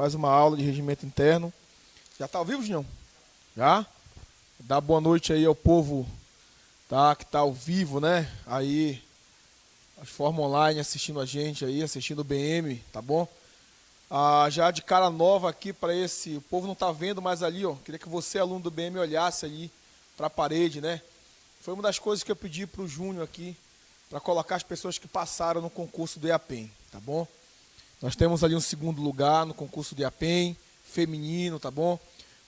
mais uma aula de regimento interno. Já está ao vivo, Junião? Já? Dá boa noite aí ao povo, tá, que está ao vivo, né? Aí, as formas online assistindo a gente aí, assistindo o BM, tá bom? Já de cara nova aqui para esse, o povo não está vendo, mas ali, ó, queria que você, aluno do BM, olhasse ali para a parede, né? Foi uma das coisas que eu pedi para o Júnior aqui, para colocar as pessoas que passaram no concurso do IAPEM, tá bom? Nós temos ali um segundo lugar no concurso do IAPEM, feminino, tá bom?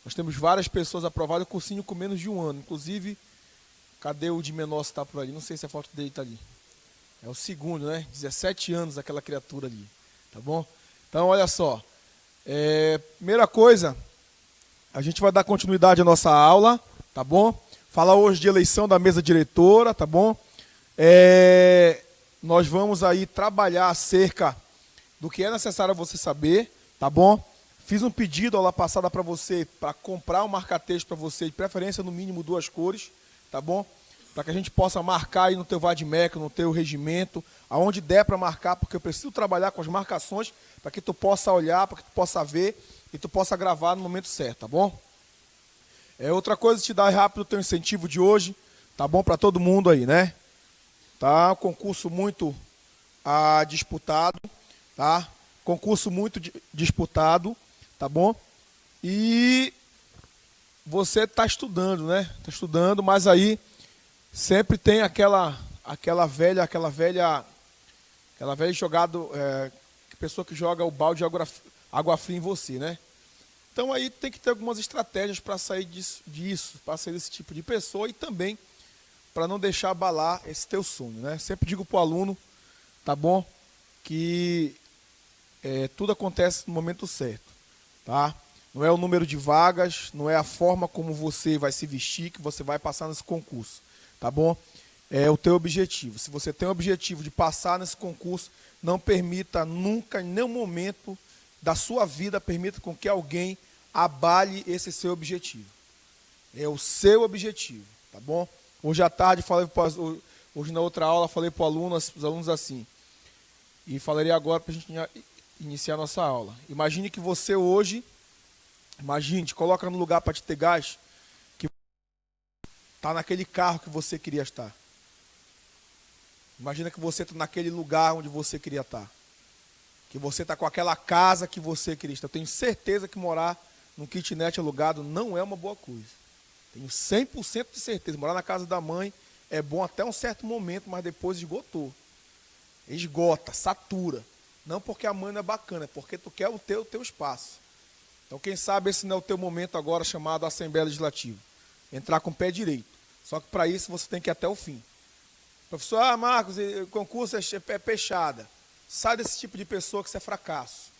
Nós temos várias pessoas aprovadas, o cursinho com menos de um ano. Inclusive, cadê o de menor que está por ali? Não sei se a foto dele está ali. É o segundo, né? 17 anos aquela criatura ali, tá bom? Então, olha só. Primeira coisa, a gente vai dar continuidade à nossa aula, tá bom? Falar hoje de eleição da mesa diretora, tá bom? Nós vamos aí trabalhar acerca do que é necessário você saber, tá bom? Fiz um pedido aula passada para você, para comprar um marca-texto para você, de preferência no mínimo 2 cores, tá bom? Para que a gente possa marcar aí no teu vademecum, no teu regimento, aonde der para marcar, porque eu preciso trabalhar com as marcações para que tu possa olhar, para que tu possa ver e tu possa gravar no momento certo, tá bom? Outra coisa, te dar rápido o teu incentivo de hoje, tá bom? Para todo mundo aí, né? Tá? Um concurso muito disputado, tá? Concurso muito disputado, tá bom? E você está estudando, né? Está estudando, mas aí sempre tem aquela velha jogado, pessoa que joga o balde de água fria em você, né? Então aí tem que ter algumas estratégias para sair disso, para sair desse tipo de pessoa e também para não deixar abalar esse teu sonho, né? Sempre digo para o aluno, tá bom? Que tudo acontece no momento certo, tá? Não é o número de vagas, não é a forma como você vai se vestir que você vai passar nesse concurso, tá bom? É o teu objetivo. Se você tem o objetivo de passar nesse concurso, não permita nunca, em nenhum momento da sua vida, permita com que alguém abale esse seu objetivo. É o seu objetivo, tá bom? Hoje à tarde, hoje na outra aula, falei para os alunos assim, e falarei agora para a gente iniciar a nossa aula. Imagine que você hoje, te coloca no lugar para te ter gás, que está naquele carro que você queria estar. Imagina que você está naquele lugar onde você queria estar. Que você está com aquela casa que você queria estar. Eu tenho certeza que morar num kitnet alugado não é uma boa coisa. Tenho 100% de certeza. Morar na casa da mãe é bom até um certo momento, mas depois esgotou. Esgota, satura. Não porque a mãe não é bacana, é porque tu quer o teu espaço. Então, quem sabe esse não é o teu momento agora chamado Assembleia Legislativa. Entrar com o pé direito. Só que para isso você tem que ir até o fim. Professor, Marcos, o concurso é peixada. Sai desse tipo de pessoa que isso é fracasso.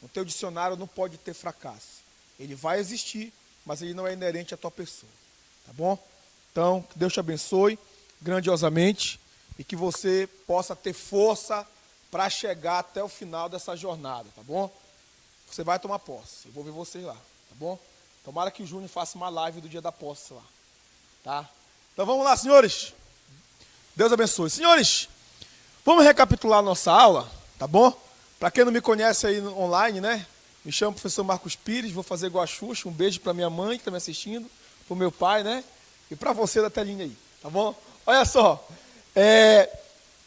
No teu dicionário não pode ter fracasso. Ele vai existir, mas ele não é inerente à tua pessoa. Tá bom? Então, que Deus te abençoe grandiosamente e que você possa ter força para chegar até o final dessa jornada, tá bom? Você vai tomar posse, eu vou ver vocês lá, tá bom? Tomara que o Júnior faça uma live do dia da posse lá, tá? Então vamos lá, senhores. Deus abençoe. Senhores, vamos recapitular a nossa aula, tá bom? Para quem não me conhece aí online, né? Me chamo professor Marcos Pires, vou fazer igual a Xuxa, um beijo para minha mãe que está me assistindo, para o meu pai, né? E para você da telinha aí, tá bom? Olha só,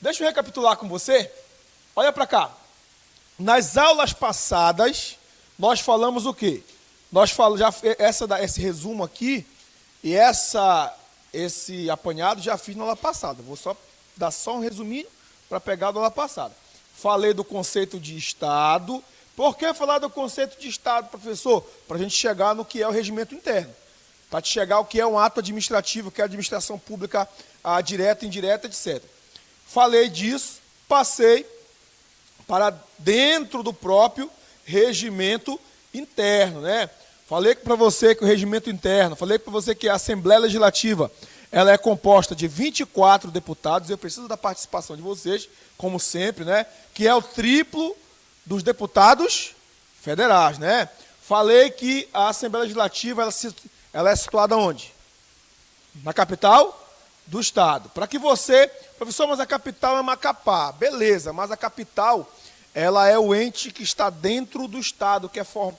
deixa eu recapitular com você. Olha para cá. Nas aulas passadas, nós falamos o quê? Nós falamos, esse resumo aqui e esse apanhado já fiz na aula passada. Vou só dar um resuminho para pegar da aula passada. Falei do conceito de Estado. Por que falar do conceito de Estado, professor? Para a gente chegar no que é o regimento interno. Para te chegar ao que é um ato administrativo, que é a administração pública direta, indireta, etc. Falei disso, passei para dentro do próprio regimento interno, né? Falei para você que o regimento interno, falei para você que a Assembleia Legislativa, ela é composta de 24 deputados, eu preciso da participação de vocês, como sempre, né? Que é o triplo dos deputados federais, né? Falei que a Assembleia Legislativa, ela é situada onde? Na capital do estado. Para que você, professor, mas a capital é Macapá. Beleza, mas a capital ela é o ente que está dentro do Estado,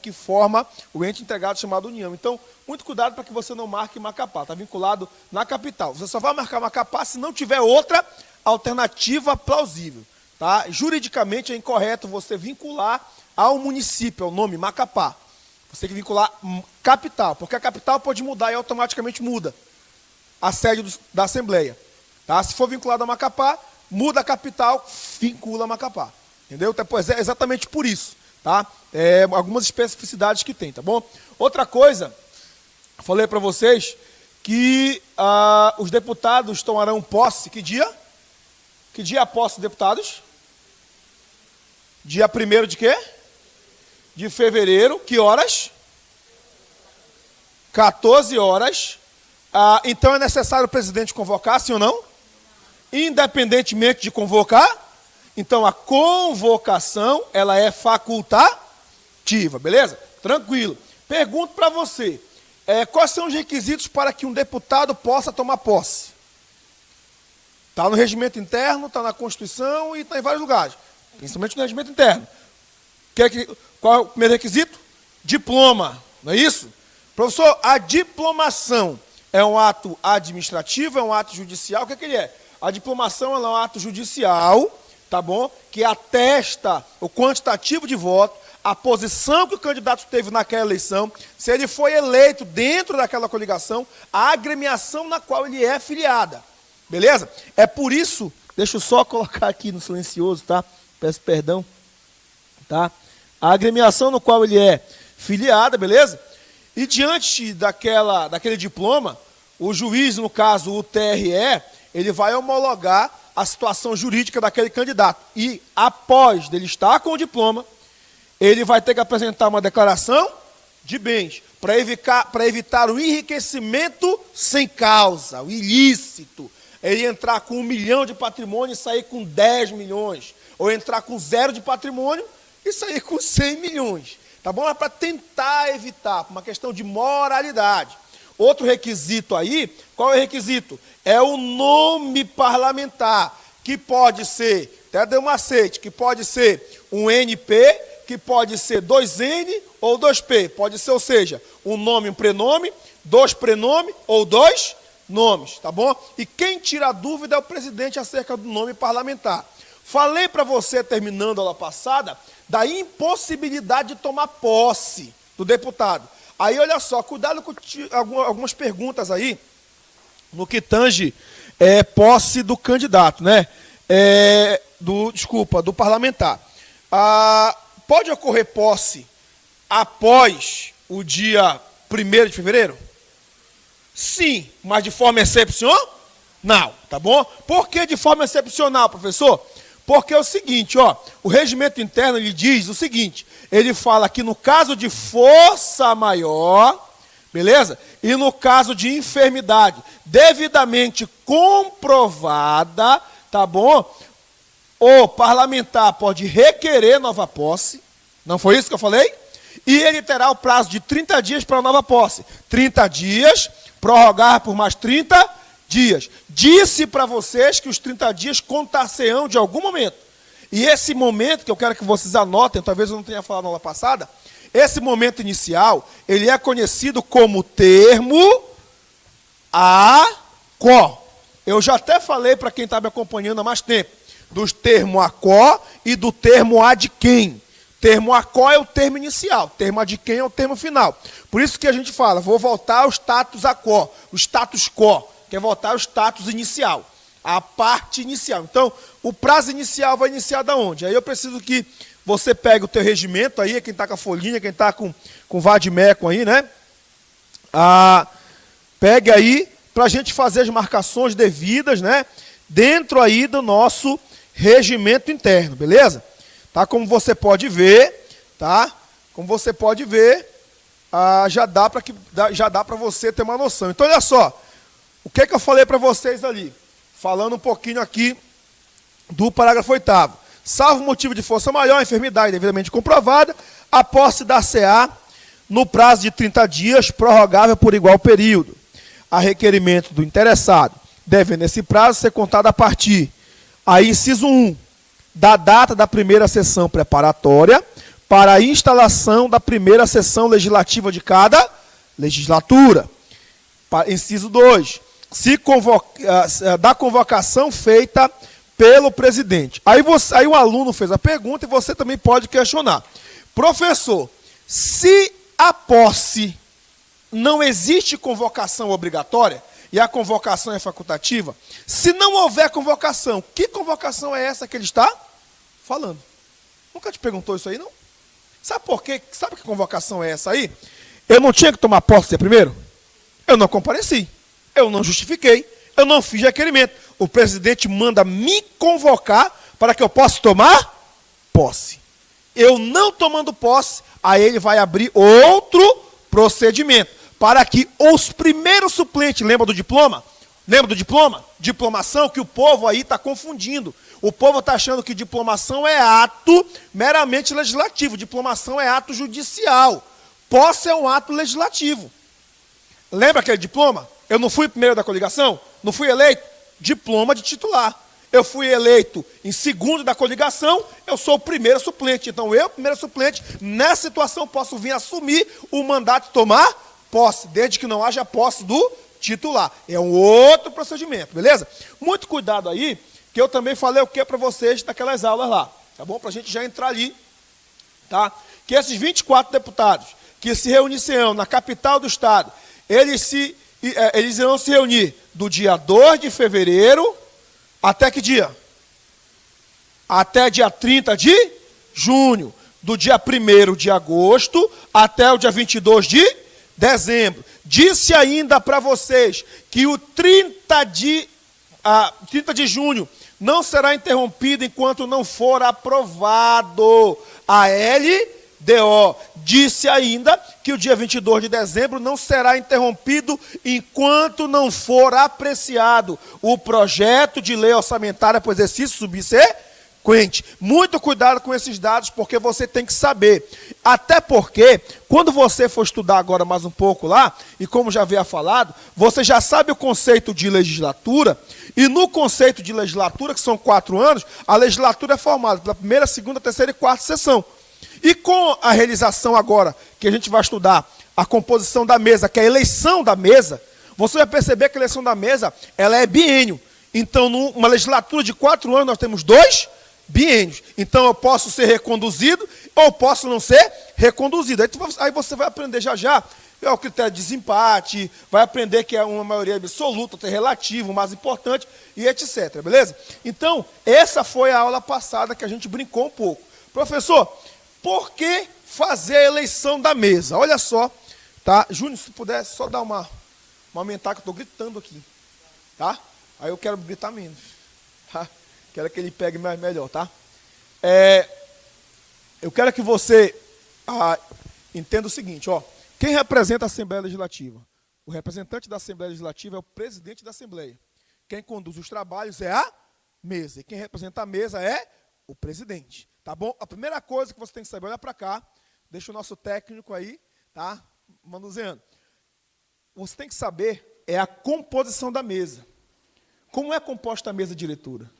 que forma o ente integrado chamado União. Então, muito cuidado para que você não marque Macapá, está vinculado na capital. Você só vai marcar Macapá se não tiver outra alternativa plausível. Tá? Juridicamente é incorreto você vincular ao município, ao nome Macapá. Você tem que vincular capital, porque a capital pode mudar e automaticamente muda a sede da Assembleia. Tá? Se for vinculado a Macapá, muda a capital, vincula Macapá. Entendeu? Pois é exatamente por isso. Tá? Algumas especificidades que tem, tá bom? Outra coisa, falei para vocês que os deputados tomarão posse, que dia? Que dia é a posse dos deputados? Dia 1º de quê? De fevereiro, que horas? 14 horas. Então é necessário o presidente convocar, sim ou não? Independentemente de convocar, então a convocação, ela é facultativa, beleza? Tranquilo. Pergunto para você, quais são os requisitos para que um deputado possa tomar posse? Está no regimento interno, está na Constituição e está em vários lugares, principalmente no regimento interno. Qual é o primeiro requisito? Diploma, não é isso? Professor, a diplomação é um ato administrativo, é um ato judicial, o que ele é? A diplomação é um ato judicial, tá bom? Que atesta o quantitativo de voto, a posição que o candidato teve naquela eleição, se ele foi eleito dentro daquela coligação, a agremiação na qual ele é filiada. Beleza? É por isso, deixa eu só colocar aqui no silencioso, tá? Peço perdão. Tá? A agremiação no qual ele é filiada, beleza? E diante daquele diploma, o juiz, no caso o TRE, ele vai homologar a situação jurídica daquele candidato. E após ele estar com o diploma, ele vai ter que apresentar uma declaração de bens, para evitar o enriquecimento sem causa, o ilícito. Ele entrar com 1 milhão de patrimônio e sair com 10 milhões. Ou entrar com 0 de patrimônio e sair com 100 milhões. Tá bom? É para tentar evitar, por uma questão de moralidade. Outro requisito aí, qual é o requisito? É o nome parlamentar, que pode ser, até deu um macete, que pode ser um NP, que pode ser 2N ou 2P. Pode ser, ou seja, um nome e um prenome, 2 prenomes ou 2 nomes, tá bom? E quem tira a dúvida é o presidente acerca do nome parlamentar. Falei para você, terminando a aula passada, da impossibilidade de tomar posse do deputado. Aí, olha só, cuidado com algumas perguntas aí, no que tange posse do candidato, né? Do parlamentar. Pode ocorrer posse após o dia 1º de fevereiro? Sim, mas de forma excepcional? Não, tá bom? Por que de forma excepcional, professor? Porque é o seguinte, ó, o regimento interno ele diz o seguinte, ele fala que no caso de força maior, beleza? E no caso de enfermidade devidamente comprovada, tá bom? O parlamentar pode requerer nova posse, não foi isso que eu falei? E ele terá o prazo de 30 dias para nova posse. 30 dias, prorrogar por mais 30 dias. Disse para vocês que os 30 dias contar-se-ão de algum momento. E esse momento, que eu quero que vocês anotem, talvez eu não tenha falado na aula passada, esse momento inicial, ele é conhecido como termo ACO. Eu já até falei para quem está me acompanhando há mais tempo, dos termos ACO e do termo ad quem. Termo ACO é o termo inicial, termo ad quem é o termo final. Por isso que a gente fala, vou voltar ao status ACO, o status quo, que é voltar ao status inicial, a parte inicial. Então, o prazo inicial vai iniciar da onde? Aí eu preciso que você pegue o teu regimento aí, quem está com a folhinha, quem está com o vademecum aí, né? Pegue aí para a gente fazer as marcações devidas, né? Dentro aí do nosso regimento interno, beleza? Tá? Como você pode ver, tá? Como você pode ver, já dá para você ter uma noção. Então, olha só, o que eu falei para vocês ali? Falando um pouquinho aqui do parágrafo 8º. Salvo motivo de força maior, enfermidade devidamente comprovada, a posse da CA no prazo de 30 dias, prorrogável por igual período. A requerimento do interessado, deve nesse prazo ser contado a partir. Aí, inciso 1, da data da primeira sessão preparatória para a instalação da primeira sessão legislativa de cada legislatura. Inciso 2. Da convocação feita pelo presidente. Aí o aluno fez a pergunta e você também pode questionar. Professor, se a posse não existe convocação obrigatória, e a convocação é facultativa, se não houver convocação, que convocação é essa que ele está falando? Nunca te perguntou isso aí, não? Sabe por quê? Sabe que convocação é essa aí? Eu não tinha que tomar posse dia primeiro? Eu não compareci, eu não justifiquei, eu não fiz requerimento. O presidente manda me convocar para que eu possa tomar posse. Eu não tomando posse, aí ele vai abrir outro procedimento para que os primeiros suplentes, lembra do diploma? Lembra do diploma? Diplomação, que o povo aí está confundindo. O povo está achando que diplomação é ato meramente legislativo. Diplomação é ato judicial. Posse é um ato legislativo. Lembra aquele diploma? Eu não fui primeiro da coligação? Não fui eleito? Diploma de titular. Eu fui eleito em segundo da coligação, eu sou o primeiro suplente. Então eu, primeiro suplente, nessa situação posso vir assumir o mandato e tomar posse, desde que não haja posse do titular. É um outro procedimento, beleza? Muito cuidado aí, que eu também falei o que para vocês naquelas aulas lá, tá bom? Para a gente já entrar ali, tá? Que esses 24 deputados que se reunirão na capital do estado, eles irão se reunir do dia 2 de fevereiro até que dia? Até dia 30 de junho. Do dia 1º de agosto até o dia 22 de dezembro. Disse ainda para vocês que o 30 de junho não será interrompido enquanto não for aprovado a LDO. Disse ainda que o dia 22 de dezembro não será interrompido enquanto não for apreciado o projeto de lei orçamentária para o exercício subsequente. Muito cuidado com esses dados, porque você tem que saber. Até porque, quando você for estudar agora mais um pouco lá, e como já havia falado, você já sabe o conceito de legislatura, e no conceito de legislatura, que são 4 anos, a legislatura é formada pela primeira, segunda, terceira e quarta sessão. E com a realização agora, que a gente vai estudar a composição da mesa, que é a eleição da mesa, você vai perceber que a eleição da mesa, ela é biênio. Então, numa legislatura de 4 anos, nós temos 2 biênios. Então, eu posso ser reconduzido ou posso não ser reconduzido. Aí você vai aprender já o critério de desempate, vai aprender que é uma maioria absoluta, outra relativa, o mais importante, e etc. Beleza? Então, essa foi a aula passada que a gente brincou um pouco. Professor, por que fazer a eleição da mesa? Olha só, tá? Júnior, se puder só dar uma aumentar, que eu estou gritando aqui, tá? Aí eu quero gritar menos, tá? Quero que ele pegue melhor, tá? Eu quero que você entenda o seguinte, ó. Quem representa a Assembleia Legislativa? O representante da Assembleia Legislativa é o presidente da Assembleia. Quem conduz os trabalhos é a mesa. E quem representa a mesa é o presidente. Tá bom? A primeira coisa que você tem que saber, olha para cá, deixa o nosso técnico aí, tá? Manuseando. Você tem que saber é a composição da mesa. Como é composta a mesa diretora?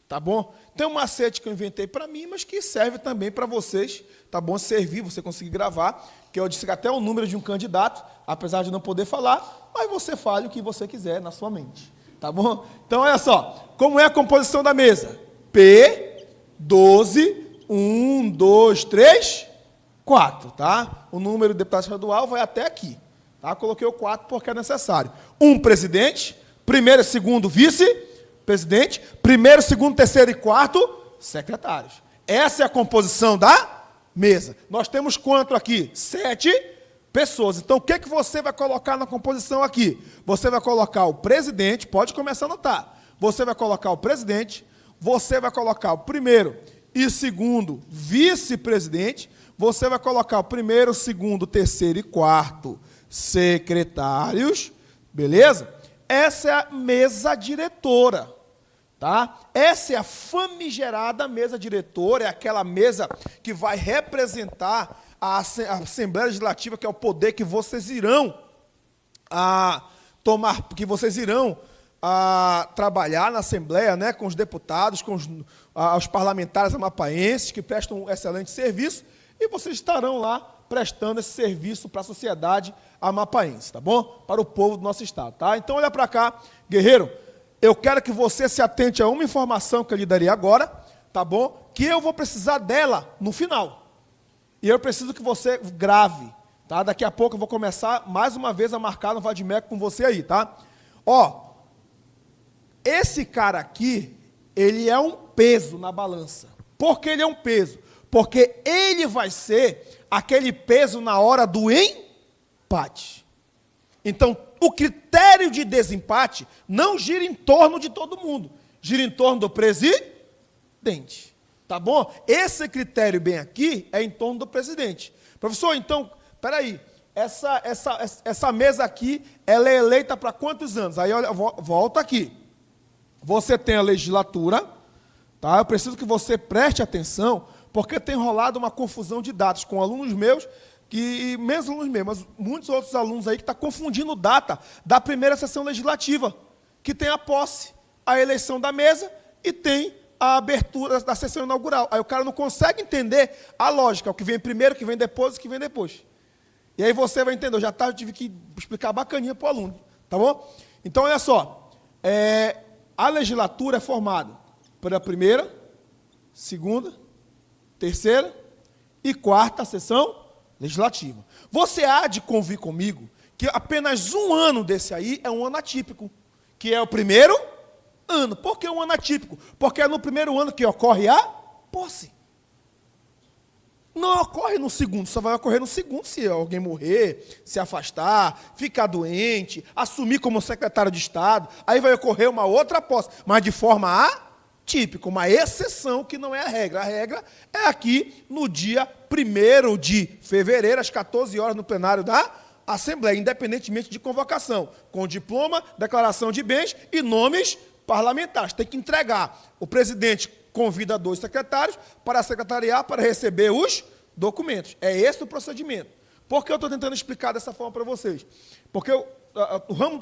Tá bom? Tem um macete que eu inventei para mim, mas que serve também para vocês, tá bom? Servir, você conseguir gravar, que eu disse que até o número de um candidato, apesar de não poder falar, mas você fale o que você quiser na sua mente, tá bom? Então, olha só, como é a composição da mesa? P12, 1, 2, 3, 4, tá? O número de deputado estadual vai até aqui, tá? Coloquei o 4 porque é necessário. Um presidente, primeiro e segundo vice-presidente, primeiro, segundo, terceiro e quarto secretários. Essa é a composição da mesa. Nós temos quanto aqui? 7 pessoas. Então, o que você vai colocar na composição aqui? Você vai colocar o presidente, pode começar a anotar. Você vai colocar o presidente, você vai colocar o primeiro e segundo vice-presidente, você vai colocar o primeiro, segundo, terceiro e quarto secretários, beleza? Essa é a mesa diretora, tá? Essa é a famigerada mesa diretora, é aquela mesa que vai representar a Assembleia Legislativa, que é o poder que vocês irão tomar, que vocês irão a trabalhar na Assembleia, né, com os deputados, com os parlamentares amapaenses, que prestam um excelente serviço, e vocês estarão lá prestando esse serviço para a sociedade amapaense, tá bom? Para o povo do nosso estado, tá? Então, olha para cá, guerreiro, eu quero que você se atente a uma informação que eu lhe darei agora, tá bom? Que eu vou precisar dela no final. E eu preciso que você grave, tá? Daqui a pouco eu vou começar mais uma vez a marcar no Vadimeco com você aí, tá? Ó, esse cara aqui, ele é um peso na balança. Por que ele é um peso? Porque ele vai ser aquele peso na hora do empate. Então, o critério de desempate não gira em torno de todo mundo, gira em torno do presidente. Tá bom? Esse critério bem aqui é em torno do presidente. Professor, então, peraí, essa mesa aqui, ela é eleita para quantos anos? Aí, olha, volta aqui. Você tem a legislatura, tá? Eu preciso que você preste atenção, porque tem rolado uma confusão de datas com alunos meus, que, menos alunos meus, mas muitos outros alunos aí que estão confundindo data da primeira sessão legislativa, que tem a posse, a eleição da mesa e tem a abertura da sessão inaugural. Aí o cara não consegue entender a lógica, o que vem primeiro, o que vem depois, o que vem depois. E aí você vai entender, eu tive que explicar bacaninha para o aluno, tá bom? Então, olha só, a legislatura é formada pela primeira, segunda, terceira e quarta sessão legislativa. Você há de convir comigo que apenas um ano desse aí é um ano atípico, que é o primeiro ano. Por que um ano atípico? Porque é no primeiro ano que ocorre a posse. Não ocorre no segundo, só vai ocorrer no segundo se alguém morrer, se afastar, ficar doente, assumir como secretário de Estado, aí vai ocorrer uma outra posse, mas de forma atípica, uma exceção que não é a regra. A regra é aqui no dia 1º de fevereiro, às 14 horas, no plenário da Assembleia, independentemente de convocação, com diploma, declaração de bens e nomes parlamentares. Tem que entregar. O presidente convida 2 secretários para secretariar, para receber os documentos. É esse o procedimento. Por que eu estou tentando explicar dessa forma para vocês? Porque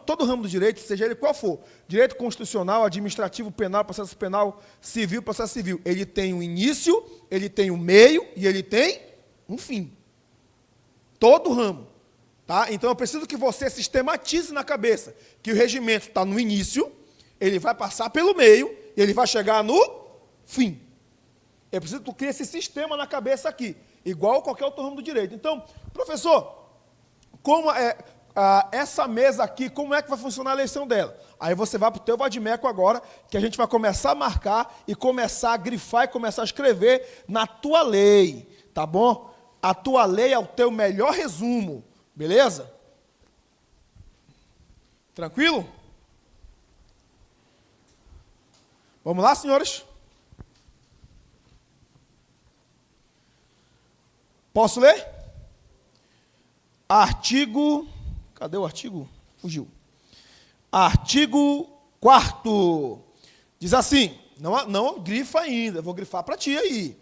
todo o ramo do direito, seja ele qual for, direito constitucional, administrativo, penal, processo penal, civil, processo civil, ele tem um início, ele tem um meio e ele tem um fim. Todo o ramo. Tá? Então, eu preciso que você sistematize na cabeça que o regimento está no início, ele vai passar pelo meio e ele vai chegar no fim. Eu preciso que tu crie esse sistema na cabeça aqui, igual qualquer outro ramo do direito. Então, professor, como essa mesa aqui, como é que vai funcionar a eleição dela? Aí você vai para o teu Vadimeco agora, que a gente vai começar a marcar e começar a grifar e começar a escrever na tua lei, tá bom? A tua lei é o teu melhor resumo, beleza? Tranquilo? Vamos lá, senhores? Posso ler? Artigo... Cadê o artigo? Fugiu. Artigo 4º. Diz assim, não grifa ainda, vou grifar para ti aí.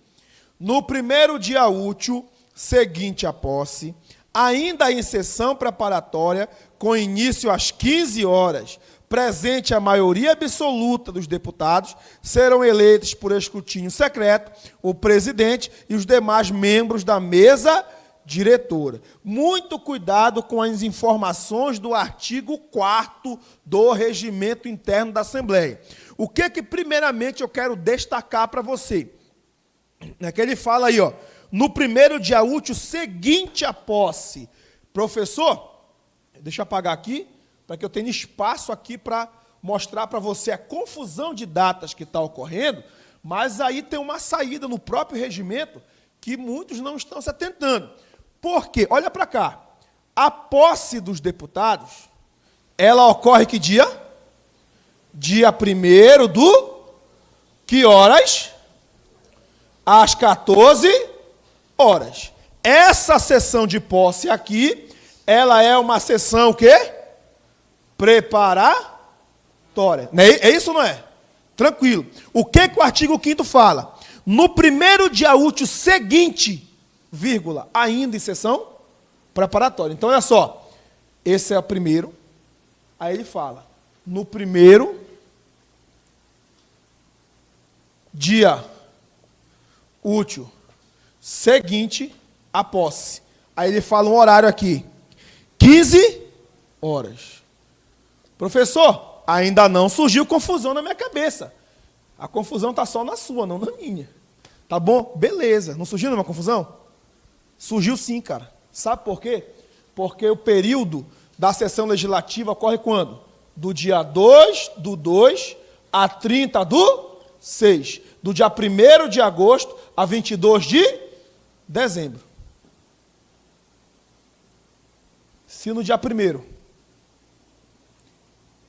No primeiro dia útil seguinte à posse, ainda em sessão preparatória, com início às 15 horas, presente a maioria absoluta dos deputados, serão eleitos por escrutínio secreto o presidente e os demais membros da mesa diretora. Muito cuidado com as informações do artigo 4º do Regimento Interno da Assembleia. O que primeiramente eu quero destacar para você? É que ele fala aí, ó, no primeiro dia útil seguinte à posse. Professor, deixa eu apagar aqui, para que eu tenha espaço aqui para mostrar para você a confusão de datas que está ocorrendo, mas aí tem uma saída no próprio regimento que muitos não estão se atentando. Por quê? Olha para cá. A posse dos deputados, ela ocorre que dia? Dia 1º do... Que horas? Às 14 horas. Essa sessão de posse aqui, ela é uma sessão o quê? Preparatória. É isso ou não é? Tranquilo. O que o artigo 5º fala? No primeiro dia útil seguinte, vírgula, ainda em sessão preparatória. Então, olha só. Esse é o primeiro. Aí ele fala. no primeiro dia útil seguinte à posse. Aí ele fala um horário aqui, 15 horas. Professor, ainda não surgiu confusão na minha cabeça. A confusão está só na sua, não na minha. Tá bom? Beleza. Não surgiu nenhuma confusão? Surgiu sim, cara. Sabe por quê? Porque o período da sessão legislativa ocorre quando? Do dia 2 do 2 a 30 do 6. Do dia 1º de agosto a 22 de dezembro. Se no dia 1º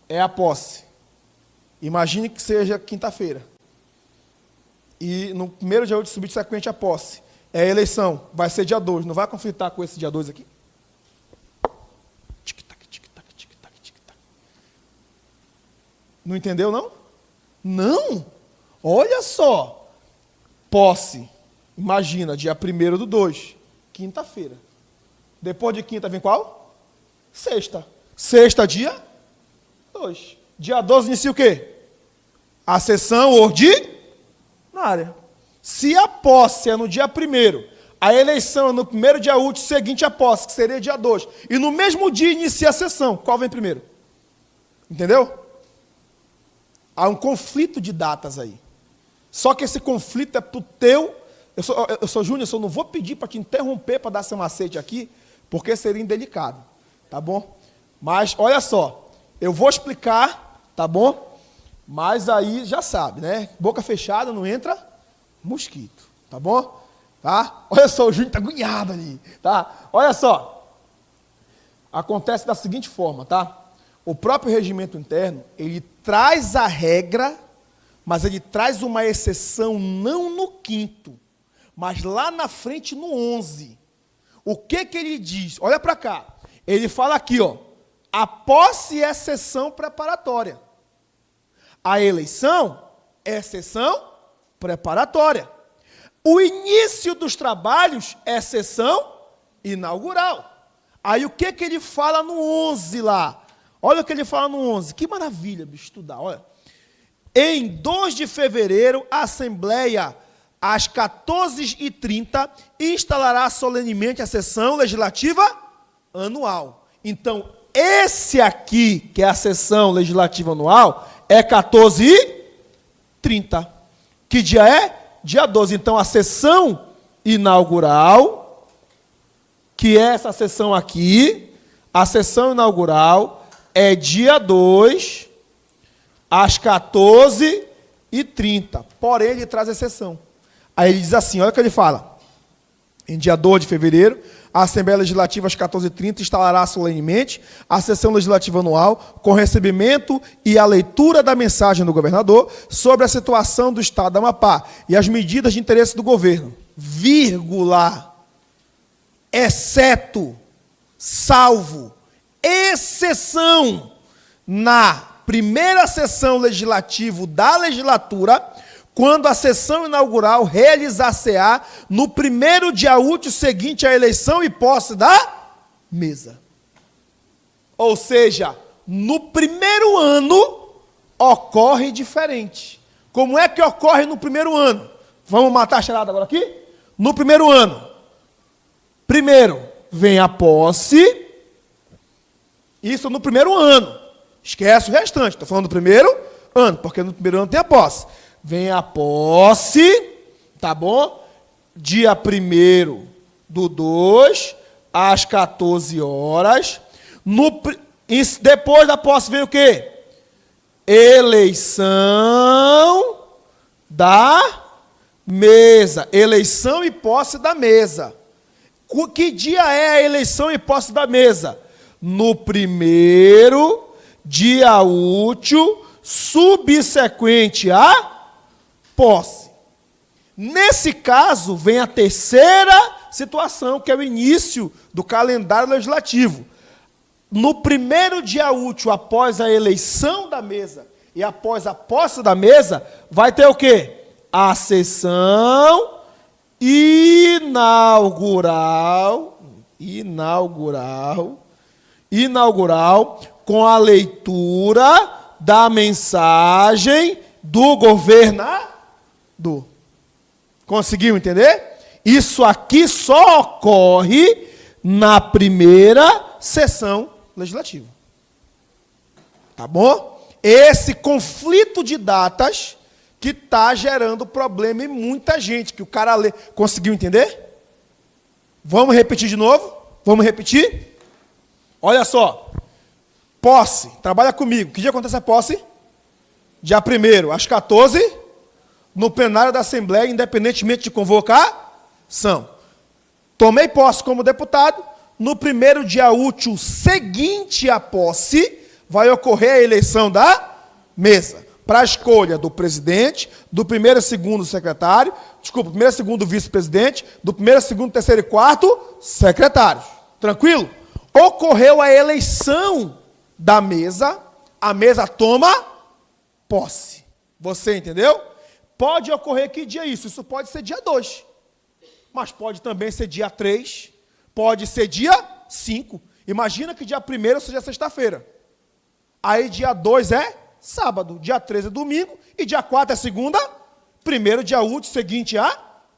é a posse, imagine que seja quinta-feira, e no primeiro dia útil subsequente à posse é a eleição, vai ser dia 2, não vai conflitar com esse dia 2 aqui? Tic-tac, tic-tac, tic-tac, tic-tac. Não entendeu, não? Não! Olha só! Posse, imagina, dia 1º do 2, quinta-feira. Depois de quinta vem qual? Sexta. Sexta, dia 2. Dia 12 inicia o quê? A sessão ordinária. Se a posse é no dia 1º, a eleição é no primeiro dia útil seguinte à posse, que seria dia 2, e no mesmo dia inicia a sessão, qual vem primeiro? Entendeu? Há um conflito de datas aí. Só que esse conflito é pro teu... Eu sou Júnior, eu não vou pedir para te interromper para dar seu macete aqui, porque seria indelicado, tá bom? Mas, olha só, eu vou explicar, tá bom? Mas aí, já sabe, né? Boca fechada, não entra mosquito, tá bom? Tá? Olha só, o Júnior está agoniado ali, tá? Olha só, acontece da seguinte forma, tá? O próprio regimento interno, ele traz a regra, mas ele traz uma exceção não no 5º, mas lá na frente no 11. O que ele diz? Olha para cá. Ele fala aqui, ó, a posse é sessão preparatória. A eleição é sessão preparatória. O início dos trabalhos é sessão inaugural. Aí o que ele fala no 11 lá? Olha o que ele fala no 11. Que maravilha, bicho, estudar. Olha. Em 2 de fevereiro, a Assembleia, às 14h30, instalará solenemente a sessão legislativa anual. Então, esse aqui, que é a sessão legislativa anual, é 14h30. Que dia é? Dia 12. Então, a sessão inaugural, que é essa sessão aqui, a sessão inaugural é dia 2, às 14h30. Porém, ele traz exceção. Aí ele diz assim, olha o que ele fala. Em dia 2 de fevereiro, a Assembleia Legislativa, às 14h30, instalará solenemente a sessão legislativa anual com recebimento e a leitura da mensagem do governador sobre a situação do Estado do Amapá e as medidas de interesse do governo, vírgula, exceto, salvo, exceção, na primeira sessão legislativa da legislatura, quando a sessão inaugural realizar-se-á no primeiro dia útil seguinte à eleição e posse da mesa. Ou seja, no primeiro ano ocorre diferente. Como é que ocorre no primeiro ano? Vamos matar a charada agora aqui? No primeiro ano, primeiro vem a posse, isso no primeiro ano. Esquece o restante, estou falando do primeiro ano, porque no primeiro ano tem a posse. Vem a posse, tá bom? Dia 1º do 2, às 14 horas. Depois da posse vem o quê? Eleição da mesa. Eleição e posse da mesa. Que dia é a eleição e posse da mesa? No primeiro dia útil subsequente à posse. Nesse caso, vem a terceira situação, que é o início do calendário legislativo. No primeiro dia útil, após a eleição da mesa e após a posse da mesa, vai ter o quê? A sessão inaugural, com a leitura da mensagem do governador. Conseguiu entender? Isso aqui só ocorre na primeira sessão legislativa. Tá bom? Esse conflito de datas que está gerando problema em muita gente, que o cara lê. Conseguiu entender? Vamos repetir de novo? Vamos repetir? Olha só. Posse, trabalha comigo. Que dia acontece a posse? Dia 1º, às 14, no plenário da Assembleia, independentemente de convocação. Tomei posse como deputado. No primeiro dia útil seguinte à posse, vai ocorrer a eleição da mesa para a escolha do presidente, do primeiro e segundo secretário, primeiro e segundo vice-presidente, do primeiro, segundo, terceiro e quarto secretários. Tranquilo? Ocorreu a eleição da mesa, a mesa toma posse. Você entendeu? Pode ocorrer que dia isso? Isso pode ser dia 2, mas pode também ser dia 3, pode ser dia 5. Imagina que dia 1º seja sexta-feira. Aí dia 2 é sábado, dia 3 é domingo e dia 4 é segunda, primeiro dia útil seguinte a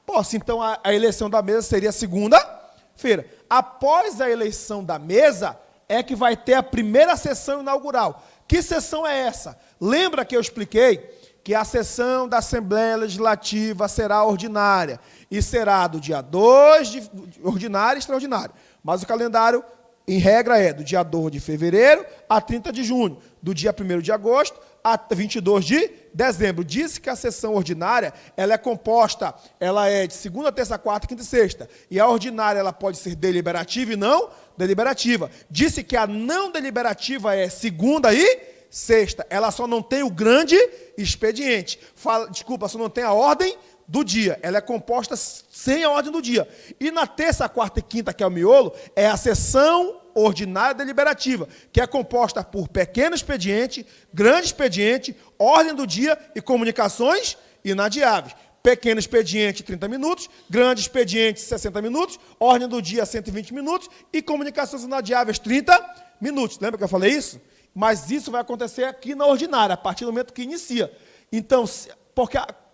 posse. Então a eleição da mesa seria segunda-feira. Após a eleição da mesa é que vai ter a primeira sessão inaugural. Que sessão é essa? Lembra que eu expliquei que a sessão da Assembleia Legislativa será ordinária e será do dia 2 de ordinário e extraordinário. Mas o calendário, em regra, é do dia 2 de fevereiro a 30 de junho, do dia 1º de agosto a 22 de dezembro. Disse que a sessão ordinária, ela é composta, ela é de segunda, terça, quarta, quinta e sexta. E a ordinária, ela pode ser deliberativa e não deliberativa. Disse que a não deliberativa é segunda e sexta. Ela só não tem o grande expediente. Só não tem a ordem do dia. Ela é composta sem a ordem do dia. E na terça, quarta e quinta, que é o miolo, é a sessão ordinária deliberativa, que é composta por pequeno expediente, grande expediente, ordem do dia e comunicações inadiáveis. Pequeno expediente, 30 minutos, grande expediente, 60 minutos, ordem do dia, 120 minutos e comunicações inadiáveis, 30 minutos. Lembra que eu falei isso? Mas isso vai acontecer aqui na ordinária, a partir do momento que inicia. Então,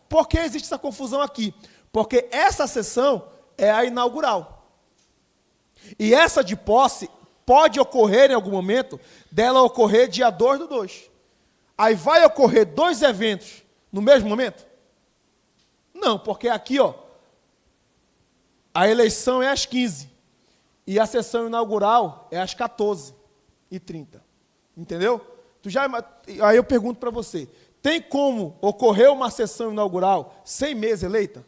por que existe essa confusão aqui? Porque essa sessão é a inaugural. E essa de posse pode ocorrer em algum momento, dela ocorrer dia 2/2. Aí vai ocorrer 2 eventos no mesmo momento? Não, porque aqui, ó, a eleição é às 15 e a sessão inaugural é às 14h30. Entendeu? Aí eu pergunto para você, tem como ocorrer uma sessão inaugural sem mesa eleita?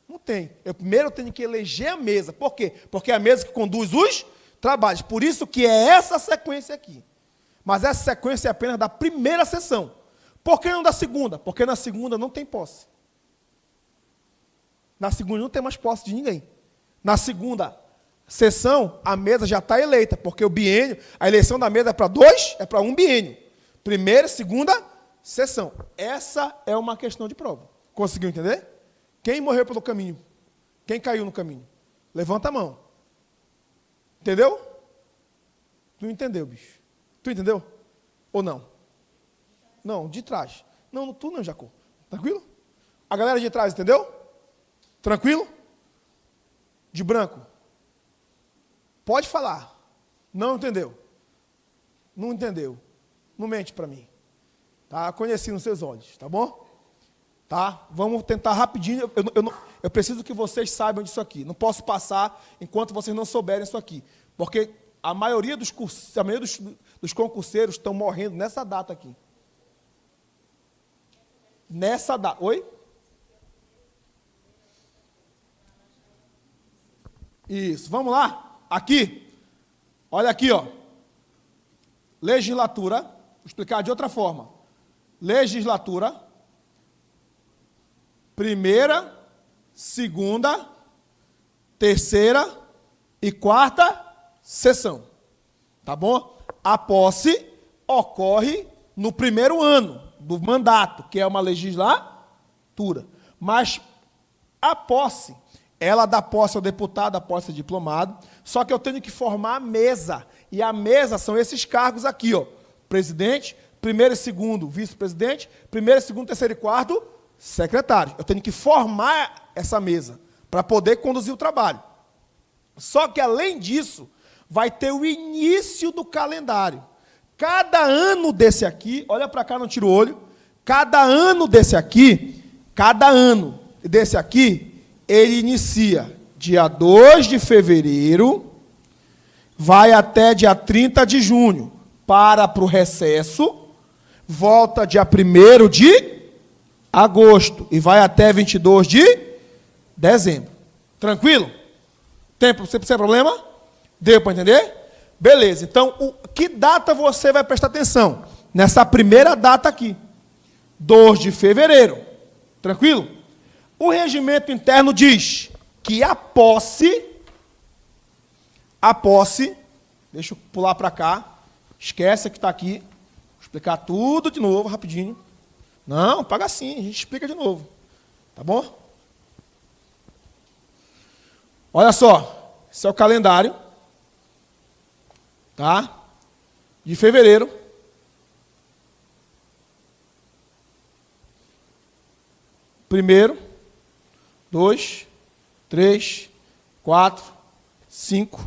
Não tem. Primeiro eu tenho que eleger a mesa. Por quê? Porque é a mesa que conduz os trabalhos. Por isso que é essa sequência aqui. Mas essa sequência é apenas da primeira sessão. Por que não da segunda? Porque na segunda não tem posse. Na segunda não tem mais posse de ninguém. Na segunda sessão, a mesa já está eleita, porque o biênio, a eleição da mesa é para um biênio. Primeira e segunda sessão. Essa é uma questão de prova. Conseguiu entender? Quem morreu pelo caminho? Quem caiu no caminho? Levanta a mão. Entendeu? Tu entendeu, bicho? Tu entendeu? Ou não? Não, de trás. Não, tu não, Jacó. Tranquilo? A galera de trás, entendeu? Tranquilo? De branco. Pode falar. Não entendeu? Não entendeu? Não mente para mim. Tá? Conheci nos seus olhos, tá bom? Tá? Vamos tentar rapidinho. Eu preciso que vocês saibam disso aqui. Não posso passar enquanto vocês não souberem isso aqui. Porque a maioria dos concurseiros estão morrendo nessa data aqui. Nessa data. Oi? Isso. Vamos lá? Aqui. Olha aqui, ó. Legislatura. Vou explicar de outra forma. Legislatura. Primeira, segunda, terceira e quarta sessão. Tá bom? A posse ocorre no primeiro ano do mandato, que é uma legislatura. Mas a posse, ela dá posse ao deputado, a posse ao diplomado, só que eu tenho que formar a mesa. E a mesa são esses cargos aqui, ó. Presidente, primeiro e segundo vice-presidente, primeiro, segundo, terceiro e quarto secretários. Eu tenho que formar essa mesa para poder conduzir o trabalho. Só que, além disso, vai ter o início do calendário. Cada ano desse aqui, olha para cá, não tira o olho, cada ano desse aqui, ele inicia dia 2 de fevereiro, vai até dia 30 de junho, para o recesso, volta dia 1º de agosto e vai até 22 de dezembro. Tranquilo? Tempo sem problema? Deu para entender? Beleza. Então, que data você vai prestar atenção? Nessa primeira data aqui. 2 de fevereiro. Tranquilo? O regimento interno diz que a posse, deixa eu pular para cá, esquece que está aqui, vou explicar tudo de novo, rapidinho. Não, paga assim, a gente explica de novo. Tá bom? Olha só, esse é o calendário, tá? De fevereiro. Primeiro, 2, 3, 4, 5,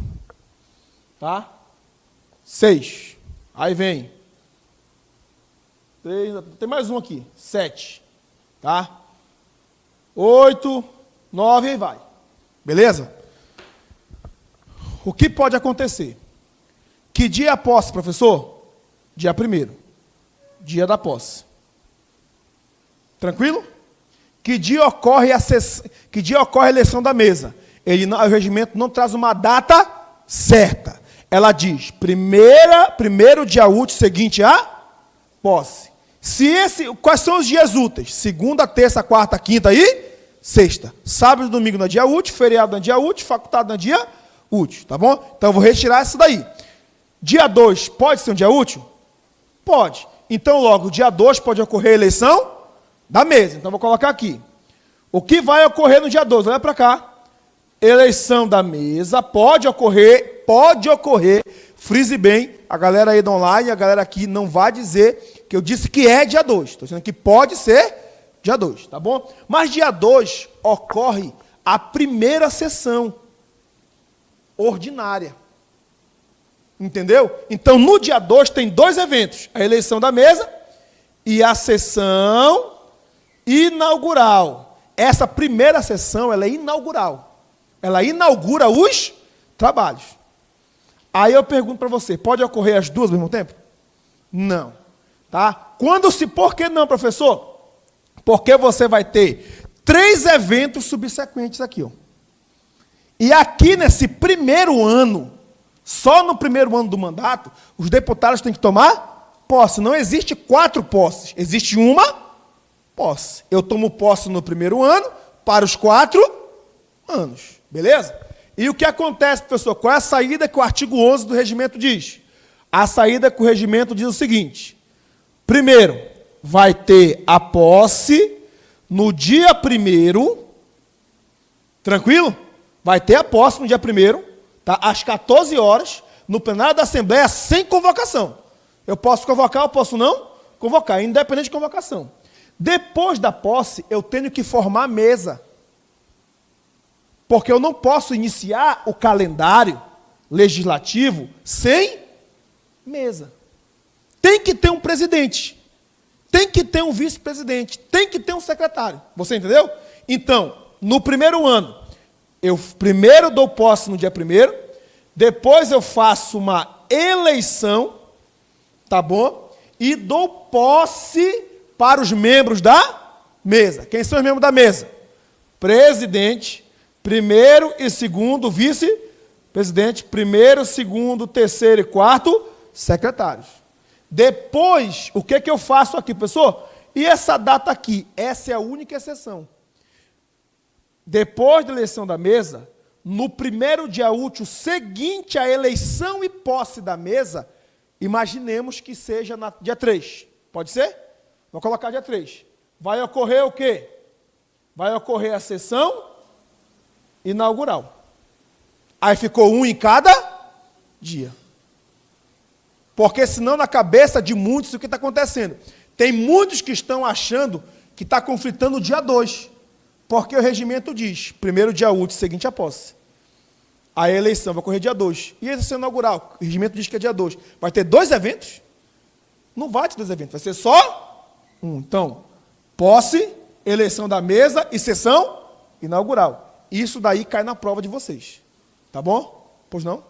tá? 6. Aí vem. 3, tem mais um aqui. 7, tá? 8, 9, e aí vai. Beleza? O que pode acontecer? Que dia é a posse, professor? Dia 1º. Dia da posse. Tranquilo? Que dia ocorre a eleição da mesa? O regimento não traz uma data certa. Ela diz, primeiro dia útil seguinte à posse. Quais são os dias úteis? Segunda, terça, quarta, quinta e sexta. Sábado e domingo não é dia útil, feriado não é dia útil, facultado não é dia útil, tá bom? Então eu vou retirar isso daí. Dia 2 pode ser um dia útil? Pode. Então logo, dia 2 pode ocorrer a eleição da mesa. Então vou colocar aqui. O que vai ocorrer no dia 12? Olha para cá. Eleição da mesa pode ocorrer, frise bem, a galera aí do online, a galera aqui não vai dizer que eu disse que é dia 2. Estou dizendo que pode ser dia 2, tá bom? Mas dia 2 ocorre a primeira sessão ordinária. Entendeu? Então, no dia 2 tem 2 eventos. A eleição da mesa e a sessão inaugural. Essa primeira sessão, ela é inaugural. Ela inaugura os trabalhos. Aí eu pergunto para você, pode ocorrer as duas ao mesmo tempo? Não. Tá? Por que não, professor? Porque você vai ter 3 eventos subsequentes aqui. Ó. E aqui nesse primeiro ano, só no primeiro ano do mandato, os deputados têm que tomar posse. Não existe 4 posses, existe uma posse. Eu tomo posse no primeiro ano, para os 4 anos. Beleza? E o que acontece, professor? Qual é a saída que o artigo 11 do regimento diz? A saída que o regimento diz o seguinte. Primeiro, vai ter a posse no dia 1º. Tranquilo? Vai ter a posse no dia 1º, tá? Às 14 horas, no plenário da Assembleia, sem convocação. Eu posso convocar, eu posso não convocar, independente de convocação. Depois da posse, eu tenho que formar a mesa. Porque eu não posso iniciar o calendário legislativo sem mesa. Tem que ter um presidente, tem que ter um vice-presidente, tem que ter um secretário. Você entendeu? Então, no primeiro ano, eu primeiro dou posse no dia 1º, depois eu faço uma eleição, tá bom? E dou posse para os membros da mesa. Quem são os membros da mesa? Presidente, primeiro e segundo vice-presidente, primeiro, segundo, terceiro e quarto secretários. Depois, o que eu faço aqui, professor? E essa data aqui? Essa é a única exceção. Depois da eleição da mesa, no primeiro dia útil seguinte à eleição e posse da mesa, imaginemos que seja no dia 3. Pode ser? Vou colocar dia 3. Vai ocorrer o quê? Vai ocorrer a sessão inaugural. Aí ficou um em cada dia. Porque senão na cabeça de muitos o que está acontecendo? Tem muitos que estão achando que está conflitando o dia 2. Porque o regimento diz, primeiro dia útil seguinte à posse. A eleição vai ocorrer dia 2. E a eleição inaugural, o regimento diz que é dia 2. Vai ter 2 eventos? Não vai ter 2 eventos, vai ser só um. Então, posse, eleição da mesa e sessão inaugural. Isso daí cai na prova de vocês. Tá bom? Pois não?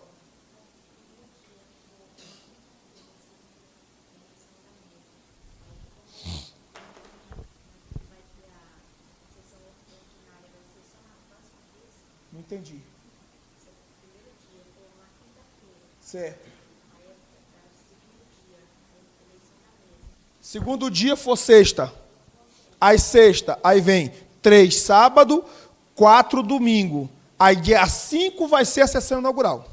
Não entendi. Certo. Segundo dia for sexta. Aí sexta, aí vem 3 sábado, 4 domingo. Aí dia 5 vai ser a sessão inaugural.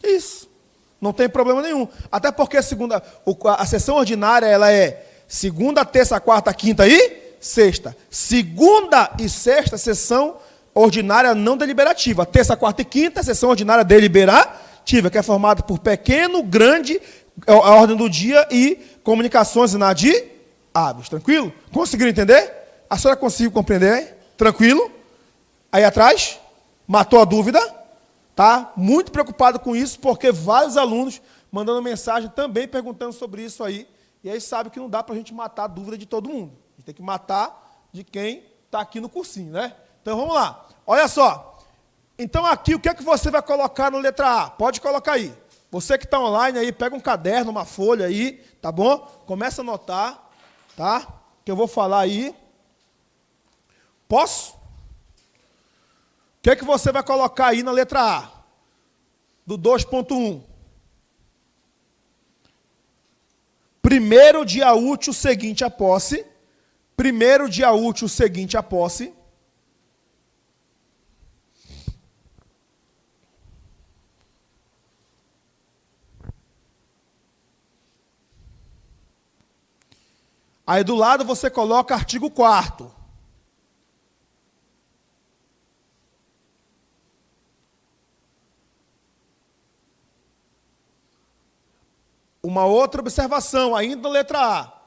Isso. Não tem problema nenhum. Até porque a sessão ordinária ela é segunda, terça, quarta, quinta e sexta. Segunda e sexta, sessão ordinária não deliberativa. Terça, quarta e quinta, sessão ordinária deliberativa, que é formada por pequeno, grande, a ordem do dia e comunicações inadiáveis. Tranquilo? Conseguiram entender? A senhora conseguiu compreender? Tranquilo? Aí atrás, matou a dúvida? Tá? Muito preocupado com isso, porque vários alunos mandando mensagem também perguntando sobre isso aí. E aí sabe que não dá para a gente matar a dúvida de todo mundo. A gente tem que matar de quem está aqui no cursinho, né? Então vamos lá. Olha só. Então aqui, o que é que você vai colocar na letra A? Pode colocar aí. Você que está online aí, pega um caderno, uma folha aí, tá bom? Começa a anotar, tá? Que eu vou falar aí. Posso? O que é que você vai colocar aí na letra A? Do 2.1. Primeiro dia útil seguinte à posse. Primeiro dia útil seguinte à posse. Aí do lado você coloca artigo 4º. Uma outra observação, ainda na letra A.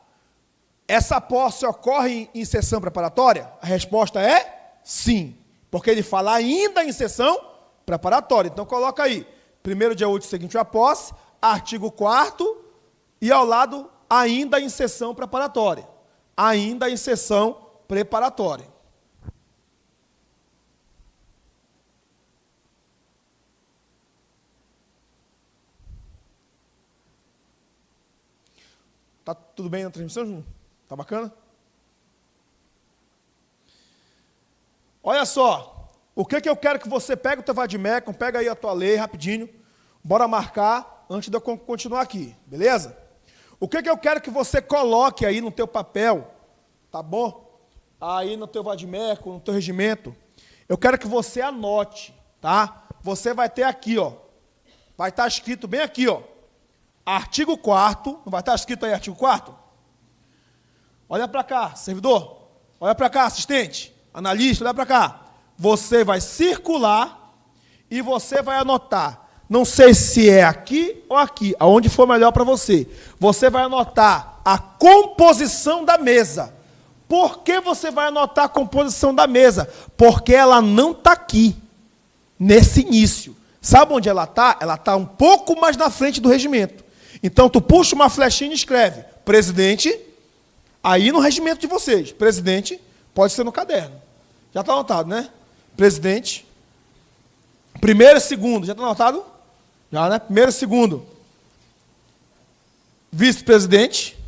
Essa posse ocorre em sessão preparatória? A resposta é sim, porque ele fala ainda em sessão preparatória. Então coloca aí, primeiro dia útil seguinte à posse, artigo 4º, e ao lado, ainda em sessão preparatória. Ainda em sessão preparatória. Tá tudo bem na transmissão, Júnior? Tá bacana? Olha só, o que eu quero que você pegue o teu vademecum, pega aí a tua lei rapidinho, bora marcar antes de eu continuar aqui, beleza? O que eu quero que você coloque aí no teu papel, tá bom? Aí no teu vademecum, no teu regimento, eu quero que você anote, tá? Você vai ter aqui, ó, vai estar escrito bem aqui, ó, artigo 4º, não vai estar escrito aí artigo 4º? Olha para cá, servidor. Olha para cá, assistente. Analista, olha para cá. Você vai circular e você vai anotar. Não sei se é aqui ou aqui, aonde for melhor para você. Você vai anotar a composição da mesa. Por que você vai anotar a composição da mesa? Porque ela não está aqui, nesse início. Sabe onde ela está? Ela está um pouco mais na frente do regimento. Então, tu puxa uma flechinha e escreve, presidente, aí no regimento de vocês, presidente, pode ser no caderno. Já está anotado, né? Presidente, primeiro e segundo, já está anotado? Já, né? Primeiro e segundo. Vice-presidente.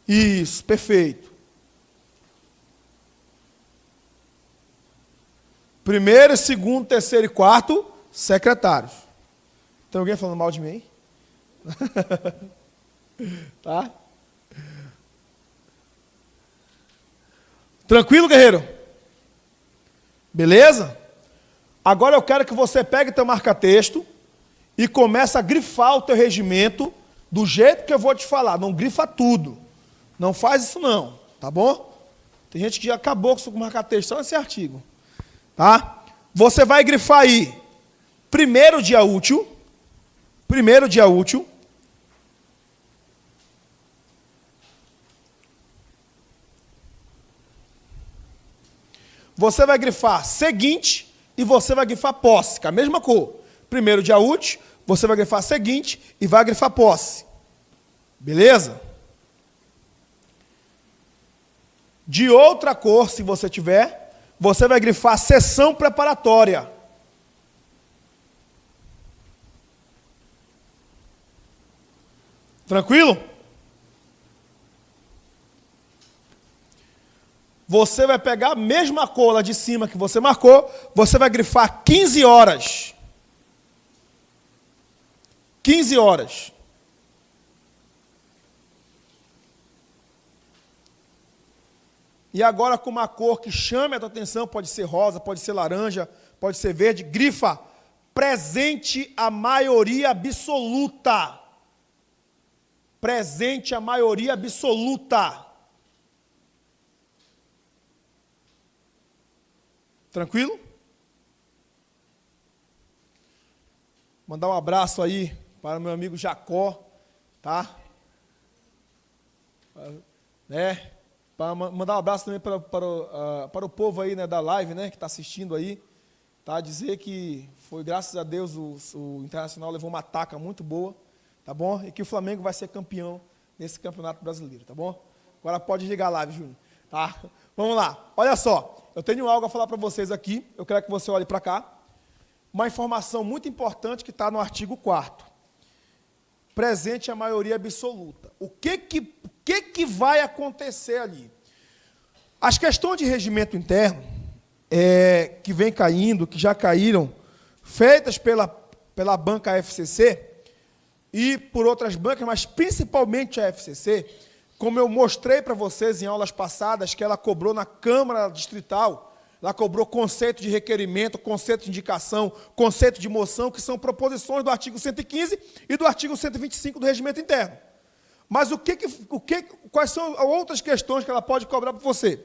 Isso, perfeito. Primeiro, segundo, terceiro e quarto, secretários. Tem alguém falando mal de mim? Tá? Tranquilo, guerreiro? Beleza? Agora eu quero que você pegue teu marca-texto e comece a grifar o teu regimento do jeito que eu vou te falar. Não grifa tudo. Não faz isso não, tá bom? Tem gente que já acabou com o marca-texto só nesse artigo. Tá? Você vai grifar aí. primeiro dia útil, você vai grifar seguinte e você vai grifar posse, com a mesma cor. Primeiro dia útil, você vai grifar seguinte e vai grifar posse. Beleza? De outra cor, se você tiver, você vai grifar sessão preparatória. Tranquilo? Você vai pegar a mesma cor lá de cima que você marcou, você vai grifar 15 horas. 15 horas. E agora com uma cor que chame a tua atenção, pode ser rosa, pode ser laranja, pode ser verde, grifa presente a maioria absoluta. Presente a maioria absoluta. Tranquilo? Mandar um abraço aí para o meu amigo Jacó, tá? Para mandar um abraço também para o povo aí, né, da live, né, que está assistindo aí, tá? Dizer que foi, graças a Deus, o Internacional levou uma taca muito boa, tá bom? E que o Flamengo vai ser campeão nesse campeonato brasileiro, tá bom? Agora pode ligar a live, Júnior, tá? Vamos lá, olha só, eu tenho algo a falar para vocês aqui, eu quero que você olhe para cá, uma informação muito importante que está no artigo 4º. Presente a maioria absoluta. O que vai acontecer ali? As questões de regimento interno, que vem caindo, que já caíram, feitas pela banca FCC e por outras bancas, mas principalmente a FCC, como eu mostrei para vocês em aulas passadas, que ela cobrou na Câmara Distrital, ela cobrou conceito de requerimento, conceito de indicação, conceito de moção, que são proposições do artigo 115 e do artigo 125 do regimento interno. Mas quais são outras questões que ela pode cobrar para você?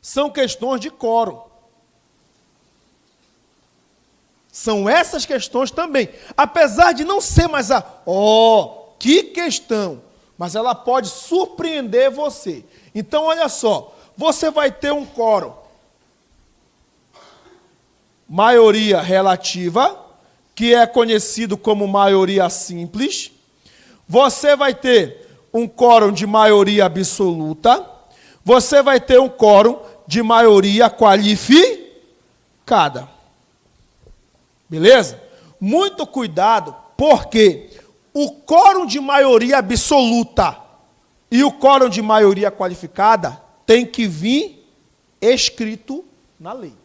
São questões de quórum. São essas questões também. Apesar de não ser mais que questão, mas ela pode surpreender você. Então, olha só, você vai ter um quórum. Maioria relativa, que é conhecido como maioria simples. Você vai ter um quórum de maioria absoluta. Você vai ter um quórum de maioria qualificada. Beleza? Muito cuidado, porque o quórum de maioria absoluta e o quórum de maioria qualificada tem que vir escrito na lei.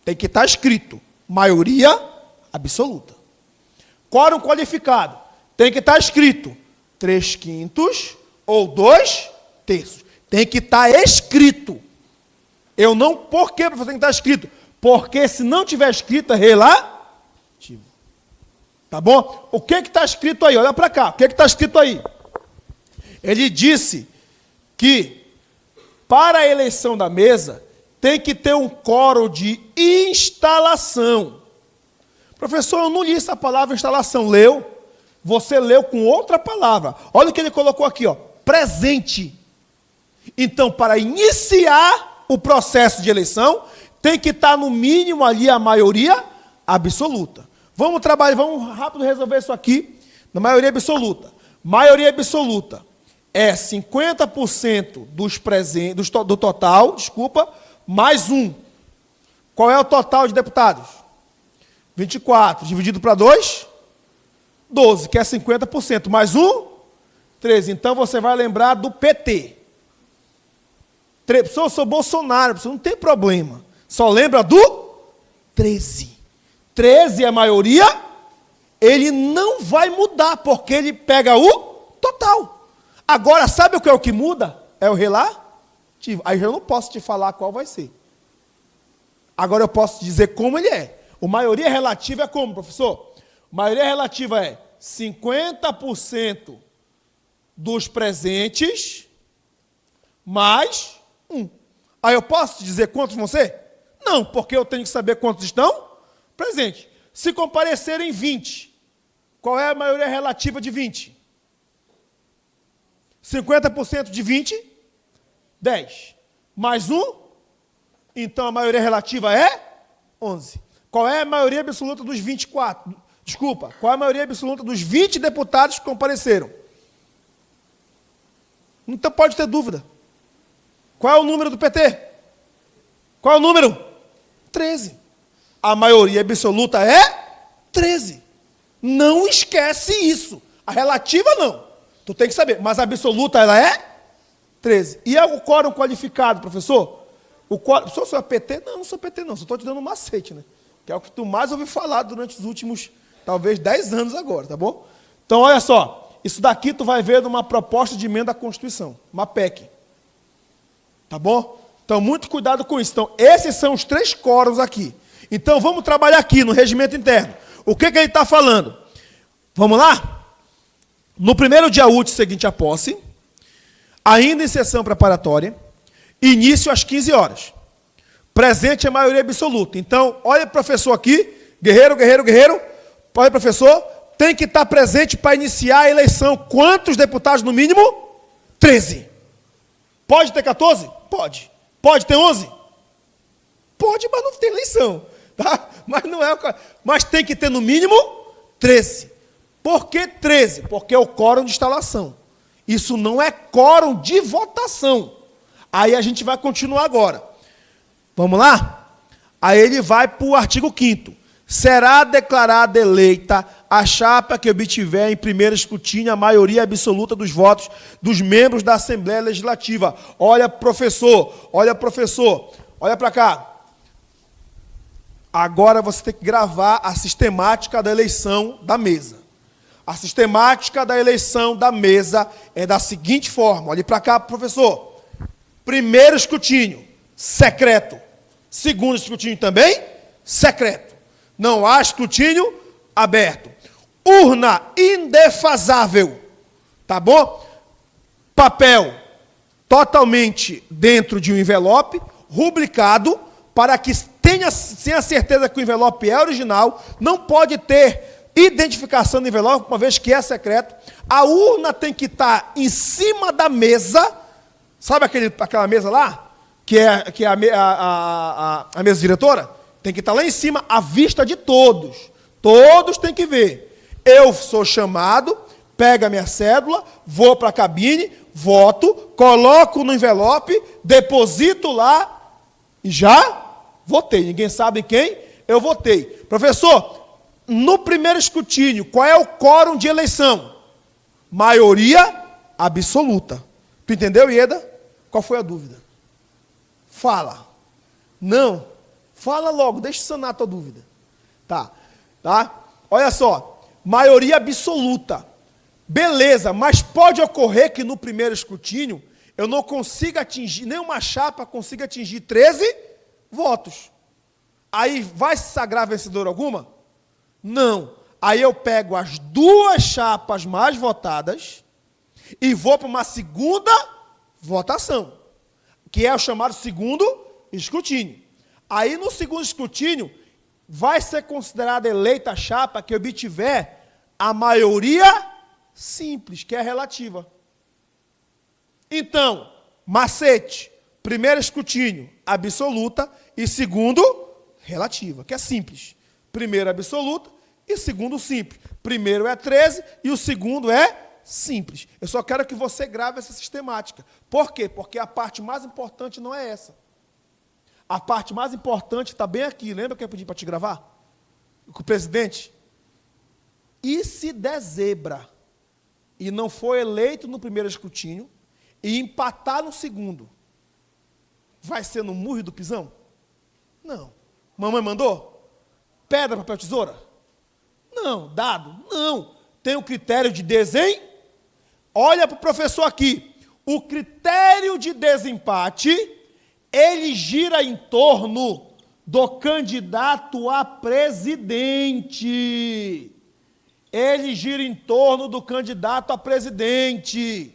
Tem que estar escrito maioria absoluta. Quórum qualificado. Tem que estar escrito 3/5 ou 2/3. Tem que estar escrito. Por que, professor, tem que estar escrito? Porque se não tiver escrito, é relativo. Tá bom? O que está escrito aí? Olha para cá. O que está escrito aí? Ele disse que para a eleição da mesa tem que ter um quórum de instalação. Professor, eu não li essa palavra instalação. Leu? Você leu com outra palavra. Olha o que ele colocou aqui, ó, presente. Então, para iniciar o processo de eleição, tem que estar no mínimo ali a maioria absoluta. Vamos rápido resolver isso aqui na maioria absoluta. Maioria absoluta é 50% do total, mais 1. Qual é o total de deputados? 24, dividido para 2, 12, que é 50%, mais 1, 13. Então, você vai lembrar do PT. Eu sou Bolsonaro, não tem problema. Só lembra do 13. 13 é a maioria, ele não vai mudar, porque ele pega o total. Agora, sabe o que é o que muda? É o relativo. Aí eu não posso te falar qual vai ser. Agora eu posso dizer como ele é. O maioria relativa é como, professor? Maioria relativa é 50% dos presentes mais 1. Aí eu posso te dizer quantos vão ser? Não, porque eu tenho que saber quantos estão presentes. Se comparecerem 20, qual é a maioria relativa de 20? 50% de 20, 10. Mais 1, então a maioria relativa é 11. Qual é a maioria absoluta dos 24? Desculpa, qual é a maioria absoluta dos 20 deputados que compareceram? Então pode ter dúvida. Qual é o número do PT? Qual é o número? 13. A maioria absoluta é 13. Não esquece isso. A relativa não. Tu tem que saber. Mas a absoluta ela é 13. E é o quórum qualificado, professor? O quórum... Professor, você é PT? Não, não sou PT não. Só estou te dando um macete, né? Que é o que tu mais ouviu falar durante os últimos, talvez, 10 anos agora, tá bom? Então, olha só. Isso daqui tu vai ver numa proposta de emenda à Constituição. Uma PEC. Tá bom? Então, muito cuidado com isso. Então, esses são os 3 quórums aqui. Então, vamos trabalhar aqui no regimento interno. O que ele está falando? Vamos lá? No primeiro dia útil seguinte à posse, ainda em sessão preparatória, início às 15 horas. Presente a maioria absoluta. Então, olha, professor aqui, guerreiro. Olha, professor, tem que estar presente para iniciar a eleição. Quantos deputados no mínimo? 13. Pode ter 14? Pode. Pode ter 11? Pode, mas não tem eleição. Tá? Mas tem que ter no mínimo 13. Por que 13? Porque é o quórum de instalação. Isso não é quórum de votação. Aí a gente vai continuar agora. Vamos lá? Aí ele vai para o artigo 5º. Será declarada eleita a chapa que obtiver em primeiro escrutínio a maioria absoluta dos votos dos membros da Assembleia Legislativa. Olha, professor, olha para cá. Agora você tem que gravar a sistemática da eleição da mesa. A sistemática da eleição da mesa é da seguinte forma. Olhe para cá, professor. Primeiro escrutínio, secreto. Segundo escrutínio também, secreto. Não há escrutínio aberto. Urna indefasável. Tá bom? Papel totalmente dentro de um envelope, rubricado, para que tenha certeza que o envelope é original, não pode ter identificação do envelope, uma vez que é secreto. A urna tem que estar em cima da mesa, sabe aquela mesa lá? Que é a mesa diretora? Tem que estar lá em cima, à vista de todos. Todos têm que ver. Eu sou chamado, pego a minha cédula, vou para a cabine, voto, coloco no envelope, deposito lá e já votei. Ninguém sabe quem eu votei. Professor, no primeiro escrutínio, qual é o quórum de eleição? Maioria absoluta. Tu entendeu, Ieda? Qual foi a dúvida? Fala. Não. Fala logo, deixa sanar a tua dúvida. Tá? Olha só. Maioria absoluta. Beleza, mas pode ocorrer que no primeiro escrutínio eu não consiga atingir, nenhuma chapa consiga atingir 13 votos. Aí vai se sagrar vencedor alguma? Não. Aí eu pego as 2 chapas mais votadas e vou para uma segunda votação, que é o chamado segundo escrutínio. Aí no segundo escrutínio vai ser considerada eleita a chapa que obtiver a maioria simples, que é relativa. Então, macete, primeiro escrutínio, absoluta, e segundo, relativa, que é simples. Primeiro absoluta e segundo simples. Primeiro é 13 e o segundo é simples. Eu só quero que você grave essa sistemática. Por quê? Porque a parte mais importante não é essa. A parte mais importante está bem aqui. Lembra que eu pedi para te gravar? Com o presidente? E se der zebra e não for eleito no primeiro escrutínio e empatar no segundo, vai ser no murro do pisão? Não. Mamãe mandou? Pedra, papel, tesoura? Não. Dado? Não. Tem o critério de desempenho? Olha para o professor aqui. O critério de desempate, ele gira em torno do candidato a presidente. Ele gira em torno do candidato a presidente.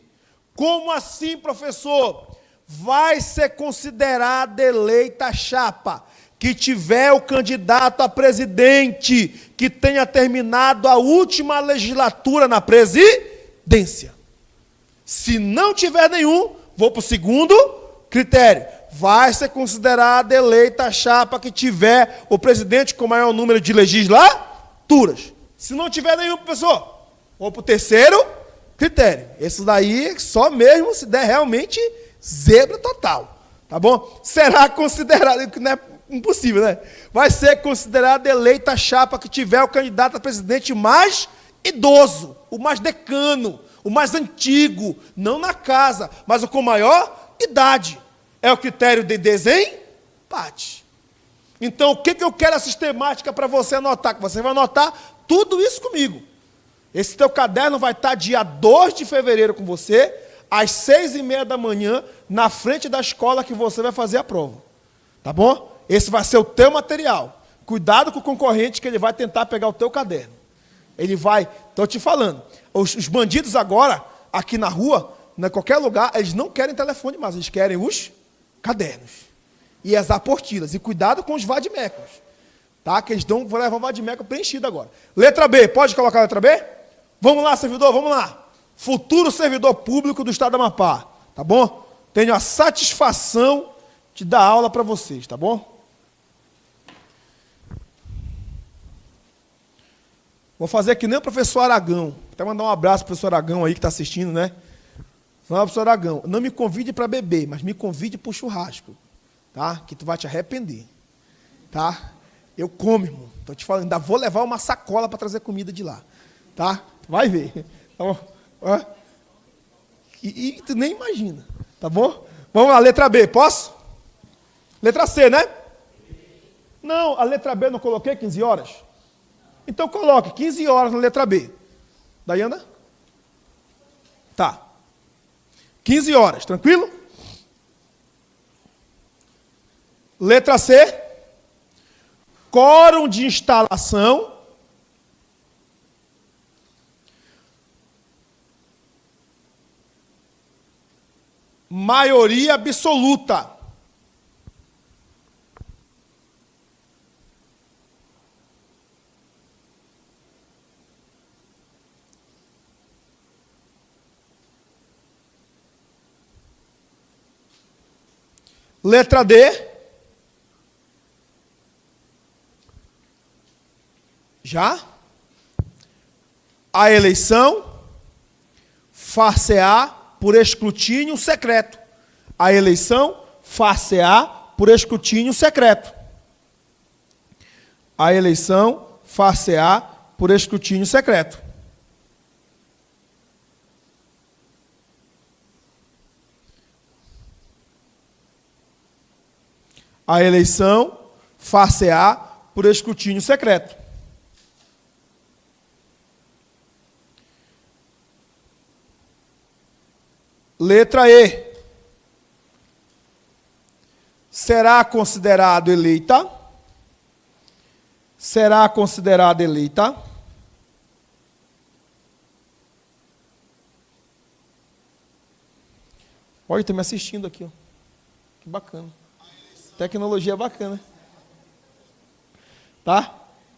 Como assim, professor? Vai ser considerada eleita a chapa que tiver o candidato a presidente que tenha terminado a última legislatura na presidência. Se não tiver nenhum, vou para o segundo critério. Vai ser considerada eleita a chapa que tiver o presidente com maior número de legislaturas. Se não tiver nenhum, professor, vou para o terceiro critério. Esse daí só mesmo se der realmente zebra total. Tá bom? Será considerado, que não é impossível, né? Vai ser considerada eleita a chapa que tiver o candidato a presidente mais idoso, o mais decano, o mais antigo, não na casa, mas o com maior idade. É o critério de desempate. Então, o que eu quero a sistemática para você anotar? Que você vai anotar tudo isso comigo. Esse teu caderno vai estar dia 2 de fevereiro com você, às 6h30 da manhã, na frente da escola que você vai fazer a prova. Tá bom? Esse vai ser o teu material. Cuidado com o concorrente que ele vai tentar pegar o teu caderno. Ele vai, estou te falando, os bandidos agora, aqui na rua, em qualquer lugar, eles não querem telefone mais, eles querem os cadernos. E as apostilas. E cuidado com os vademecums. Tá? Que eles vão levar o vadimeco preenchido agora. Letra B, pode colocar a letra B? Vamos lá, servidor, vamos lá. Futuro servidor público do Estado do Amapá. Tá bom? Tenho a satisfação de dar aula para vocês, tá bom? Vou fazer que nem o professor Aragão. Até mandar um abraço para o professor Aragão aí que está assistindo, né? Fala, professor Aragão, não me convide para beber, mas me convide para o churrasco, tá? Que tu vai te arrepender, tá? Eu como, irmão. Estou te falando, ainda vou levar uma sacola para trazer comida de lá, tá? Vai ver. Tá bom? E tu nem imagina, tá bom? Vamos lá, letra B, posso? Letra C, né? Não, a letra B eu não coloquei 15 horas? Então coloque 15 horas na letra B. Daiana? Tá. 15 horas, tranquilo? Letra C. Quórum de instalação. Maioria absoluta. Letra D. Já? A eleição far-se-á por escrutínio secreto. A eleição far-se-á por escrutínio secreto. A eleição far-se-á por escrutínio secreto. A eleição far-se-á por escrutínio secreto. Letra E. Será considerado eleita. Será considerada eleita. Olha, está me assistindo aqui, ó. Que bacana. Tecnologia bacana. Tá?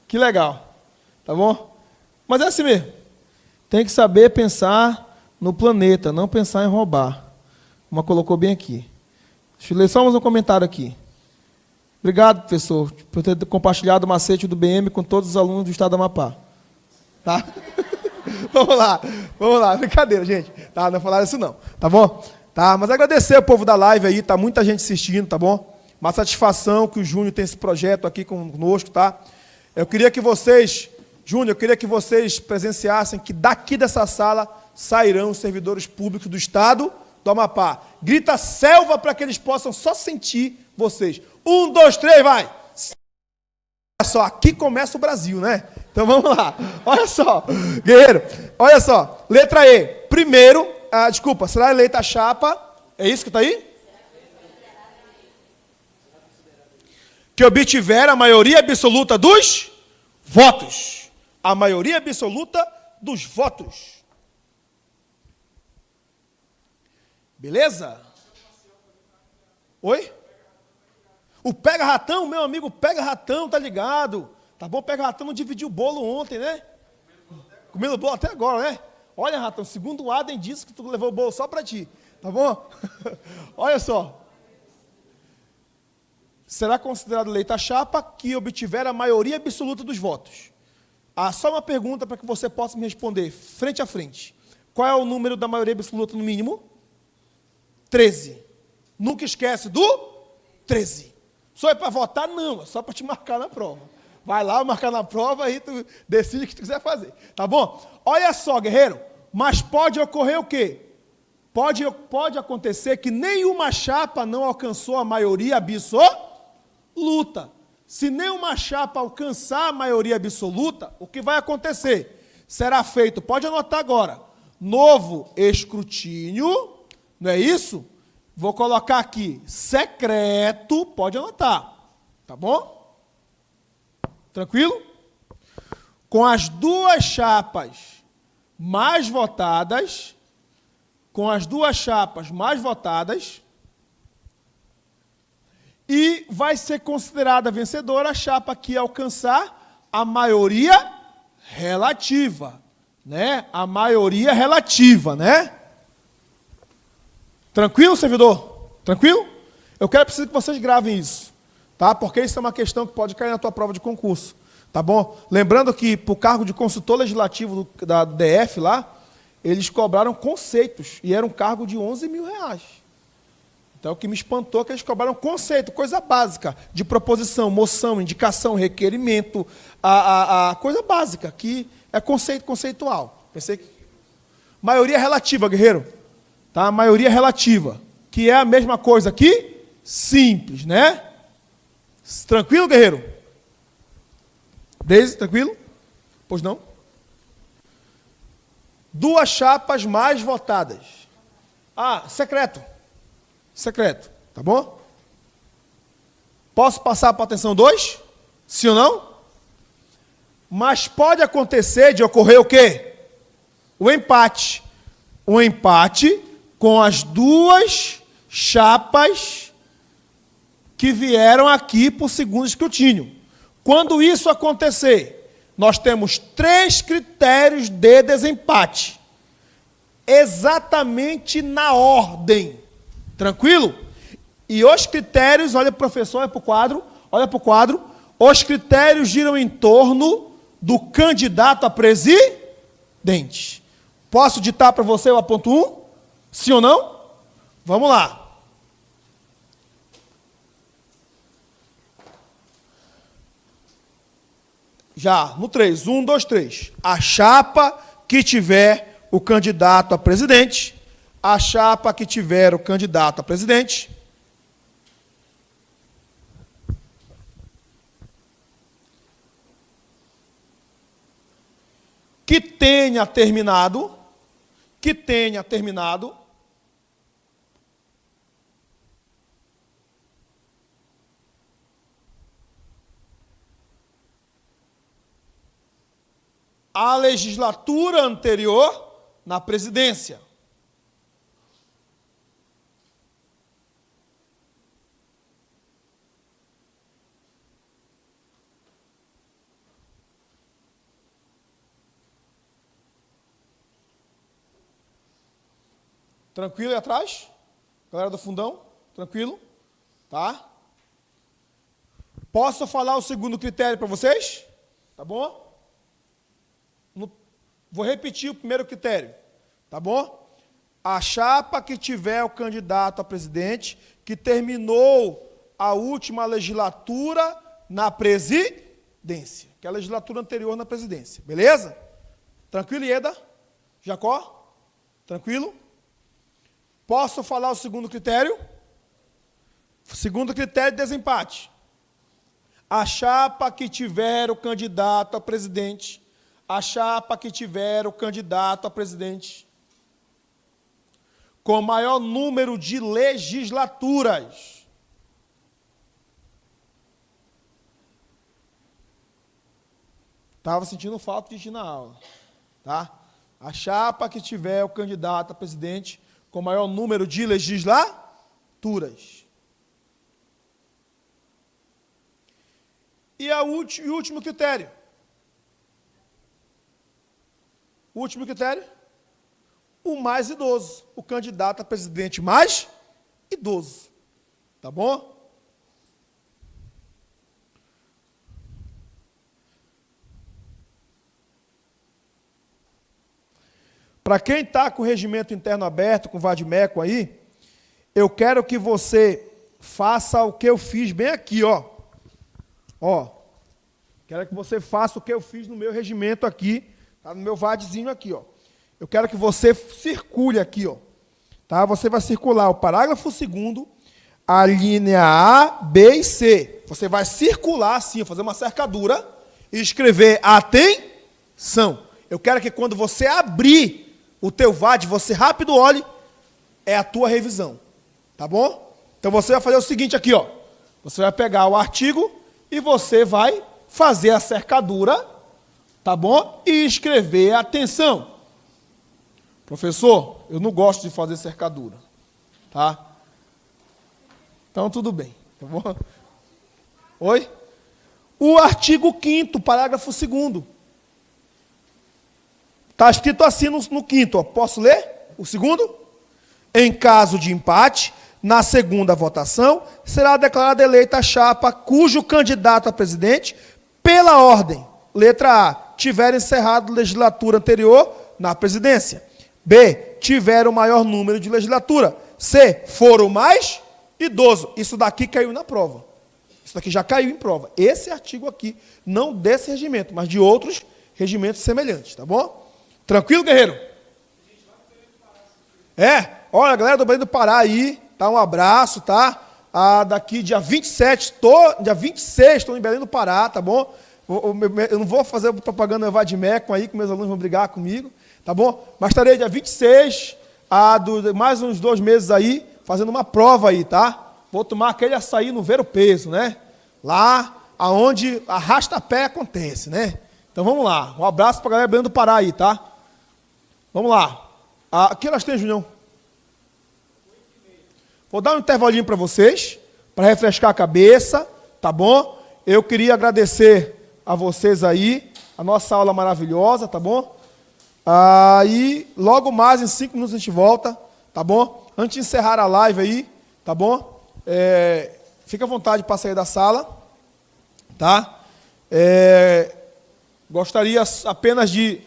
Que legal. Tá bom? Mas é assim mesmo. Tem que saber pensar no planeta, não pensar em roubar. Como colocou bem aqui. Deixa eu ler só mais um comentário aqui. Obrigado, professor, por ter compartilhado o macete do BM com todos os alunos do Estado do Amapá. Tá? Vamos lá. Brincadeira, gente. Tá? Não falaram isso não. Tá bom? Tá? Mas agradecer ao povo da live aí, tá muita gente assistindo, tá bom? Uma satisfação que o Júnior tem esse projeto aqui conosco, tá? Eu queria que vocês, Júnior, eu queria que vocês presenciassem que daqui dessa sala sairão os servidores públicos do Estado do Amapá. Grita selva para que eles possam só sentir vocês. 1, 2, 3, vai! Olha só, aqui começa o Brasil, né? Então vamos lá. Olha só, guerreiro. Olha só, letra E. Primeiro, será eleita a chapa. É isso que está aí? Que obtiver a maioria absoluta dos votos. A maioria absoluta dos votos. Beleza? Oi? O pega-ratão, meu amigo, pega-ratão, tá ligado? Tá bom? Pega-ratão não dividiu o bolo ontem, né? Comendo bolo até agora, né? Olha, ratão, segundo o Adem disse que tu levou o bolo só para ti, tá bom? Olha só. Será considerado eleita a chapa que obtiver a maioria absoluta dos votos. Só uma pergunta para que você possa me responder, frente a frente. Qual é o número da maioria absoluta no mínimo? 13. Nunca esquece do 13. Só é para votar? Não, é só para te marcar na prova. Vai lá, marcar na prova e tu decide o que tu quiser fazer. Tá bom? Olha só, guerreiro. Mas pode ocorrer o quê? Pode acontecer que nenhuma chapa não alcançou a maioria absoluta. Se nenhuma chapa alcançar a maioria absoluta, o que vai acontecer? Será feito, pode anotar agora, novo escrutínio, não é isso? Vou colocar aqui, secreto, pode anotar, tá bom? Tranquilo? Com as duas chapas mais votadas, e vai ser considerada vencedora a chapa que alcançar a maioria relativa, né? A maioria relativa, né? Tranquilo, servidor? Tranquilo? Preciso que vocês gravem isso, tá? Porque isso é uma questão que pode cair na tua prova de concurso, tá bom? Lembrando que para o cargo de consultor legislativo da DF lá, eles cobraram conceitos e era um cargo de R$11 mil. Então, o que me espantou é que eles cobraram conceito, coisa básica, de proposição, moção, indicação, requerimento, a coisa básica, que é conceitual. Pensei que... Maioria relativa, guerreiro. Tá? Maioria relativa, que é a mesma coisa aqui, simples, né? Tranquilo, guerreiro? Deise, tranquilo? Pois não? Duas chapas mais votadas. Secreto, tá bom? Posso passar para a atenção 2? Sim ou não? Mas pode acontecer de ocorrer o quê? O empate. O empate com as duas chapas que vieram aqui para o segundo escrutínio. Quando isso acontecer, nós temos 3 critérios de desempate. Exatamente na ordem. Tranquilo? E os critérios, olha para o professor, olha para o quadro, os critérios giram em torno do candidato a presidente. Posso ditar para você o A.1? Sim ou não? Vamos lá. Já, no 3. 1, 2, 3. A chapa que tiver o candidato a presidente. A chapa que tiver o candidato a presidente. Que tenha terminado. A legislatura anterior na presidência. Tranquilo aí atrás? Galera do fundão? Tranquilo? Tá? Posso falar o segundo critério para vocês? Tá bom? Vou repetir o primeiro critério. Tá bom? A chapa que tiver o candidato a presidente, que terminou a última legislatura na presidência, que é a legislatura anterior na presidência. Beleza? Tranquilo, Ieda? Jacó? Tranquilo? Posso falar o segundo critério? Segundo critério de desempate. A chapa que tiver o candidato a presidente, com maior número de legislaturas. Estava sentindo falta de ir na aula. Tá? A chapa que tiver o candidato a presidente com maior número de legislaturas. E o último critério? O último critério? O mais idoso. O candidato a presidente mais idoso. Tá bom? Para quem está com o regimento interno aberto, com o vadimeco aí, eu quero que você faça o que eu fiz bem aqui, ó. Ó. Quero que você faça o que eu fiz no meu regimento aqui, tá? No meu vadzinho aqui, ó. Eu quero que você circule aqui, ó. Tá? Você vai circular o parágrafo 2º, a linha A, B e C. Você vai circular assim, fazer uma cercadura e escrever atenção. Eu quero que quando você abrir o teu VAD, você rápido olhe, é a tua revisão. Tá bom? Então você vai fazer o seguinte aqui, ó. Você vai pegar o artigo e você vai fazer a cercadura, tá bom? E escrever atenção. Professor, eu não gosto de fazer cercadura, tá? Então tudo bem, tá bom? Oi? O artigo 5º, parágrafo 2º. Está escrito assim no 5º, ó. Posso ler o 2º? Em caso de empate, na segunda votação, será declarada eleita a chapa cujo candidato a presidente, pela ordem, letra A, tiver encerrado legislatura anterior na presidência. B, tiver o maior número de legislatura. C, for o mais idoso. Isso daqui caiu na prova. Isso daqui já caiu em prova. Esse artigo aqui, não desse regimento, mas de outros regimentos semelhantes, tá bom? Tranquilo, guerreiro? Olha, galera do Belém do Pará aí, tá? Um abraço, tá? Daqui dia 27, dia 26, estou em Belém do Pará, tá bom? Eu não vou fazer propaganda vadimeco aí, que meus alunos vão brigar comigo, tá bom? Mas estarei dia 26, mais uns 2 meses aí, fazendo uma prova aí, tá? Vou tomar aquele açaí no Ver o Peso, né? Lá, aonde arrasta-pé acontece, né? Então vamos lá. Um abraço para a galera do Belém do Pará aí, tá? Vamos lá. Que horas tem, Junião? Vou dar um intervalinho para vocês, para refrescar a cabeça, tá bom? Eu queria agradecer a vocês aí, a nossa aula maravilhosa, tá bom? E logo mais, em 5 minutos a gente volta, tá bom? Antes de encerrar a live aí, tá bom? Fica à vontade para sair da sala, tá? Gostaria apenas de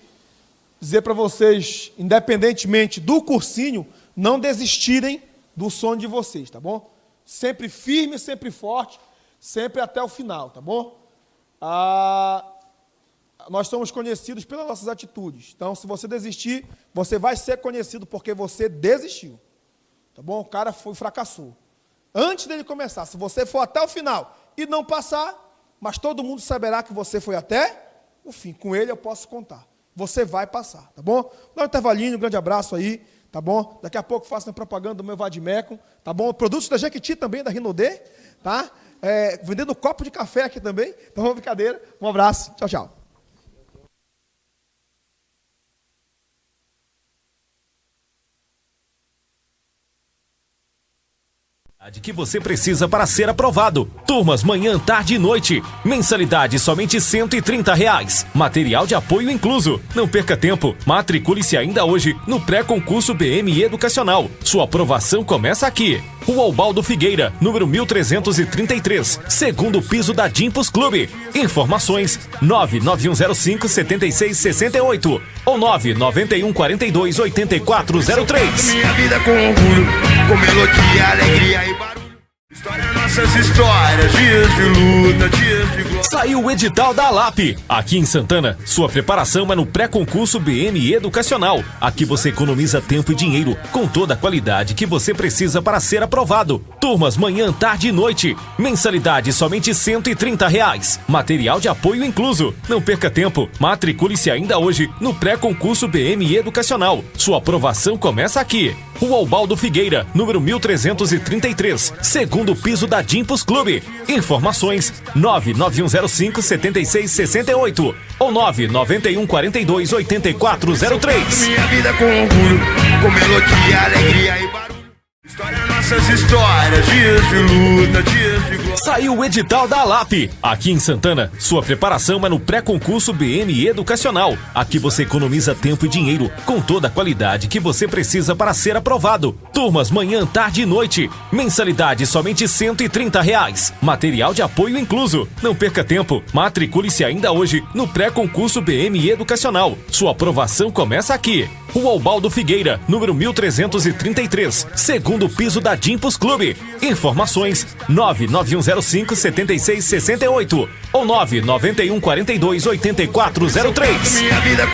dizer para vocês, independentemente do cursinho, não desistirem do sonho de vocês, tá bom? Sempre firme, sempre forte, sempre até o final, tá bom? Nós somos conhecidos pelas nossas atitudes. Então, se você desistir, você vai ser conhecido porque você desistiu, tá bom? O cara fracassou. Antes dele começar, se você for até o final e não passar, mas todo mundo saberá que você foi até o fim. Com ele eu posso contar. Você vai passar, tá bom? Dá um intervalinho, um grande abraço aí, tá bom? Daqui a pouco faço a propaganda do meu vadimeco, tá bom? Produtos da Jequiti também, da Rinodê, tá? Vendendo copo de café aqui também. Então, uma brincadeira. Um abraço. Tchau, tchau. Que você precisa para ser aprovado. Turmas manhã, tarde e noite. Mensalidade somente R$130. Material de apoio incluso. Não perca tempo. Matricule-se ainda hoje no pré-concurso BME Educacional. Sua aprovação começa aqui. Rua Ubaldo Figueira, número 1333, segundo piso da Dimpos Clube. Informações 99105-7668 ou 99142-8403. Minha vida com orgulho, com melodia, alegria e barulho. História, nossas histórias, dias de luta, dias de glória. Saiu o edital da ALAP. Aqui em Santana, sua preparação é no pré-concurso BME Educacional. Aqui você economiza tempo e dinheiro, com toda a qualidade que você precisa para ser aprovado. Turmas manhã, tarde e noite. Mensalidade somente R$130. Material de apoio incluso. Não perca tempo. Matricule-se ainda hoje no pré-concurso BME Educacional. Sua aprovação começa aqui. Rua Ubaldo Figueira, número 1333, segundo piso da Dimpos Clube. Informações 99105-7668 ou 99142-8403. Minha vida com orgulho, com melodia, alegria e barulho. História, nossa nossas histórias, dias de luta, dias de glória. Saiu o edital da ALAP. Aqui em Santana, sua preparação é no pré-concurso BM Educacional. Aqui você economiza tempo e dinheiro com toda a qualidade que você precisa para ser aprovado. Turmas manhã, tarde e noite. Mensalidade somente R$ 130. Material de apoio incluso. Não perca tempo. Matricule-se ainda hoje no pré-concurso BM Educacional. Sua aprovação começa aqui. Rua Ubaldo Figueira, número 1333, segundo piso da Dimpos Clube. Informações 99105-7668 ou 99142-8403. Minha vida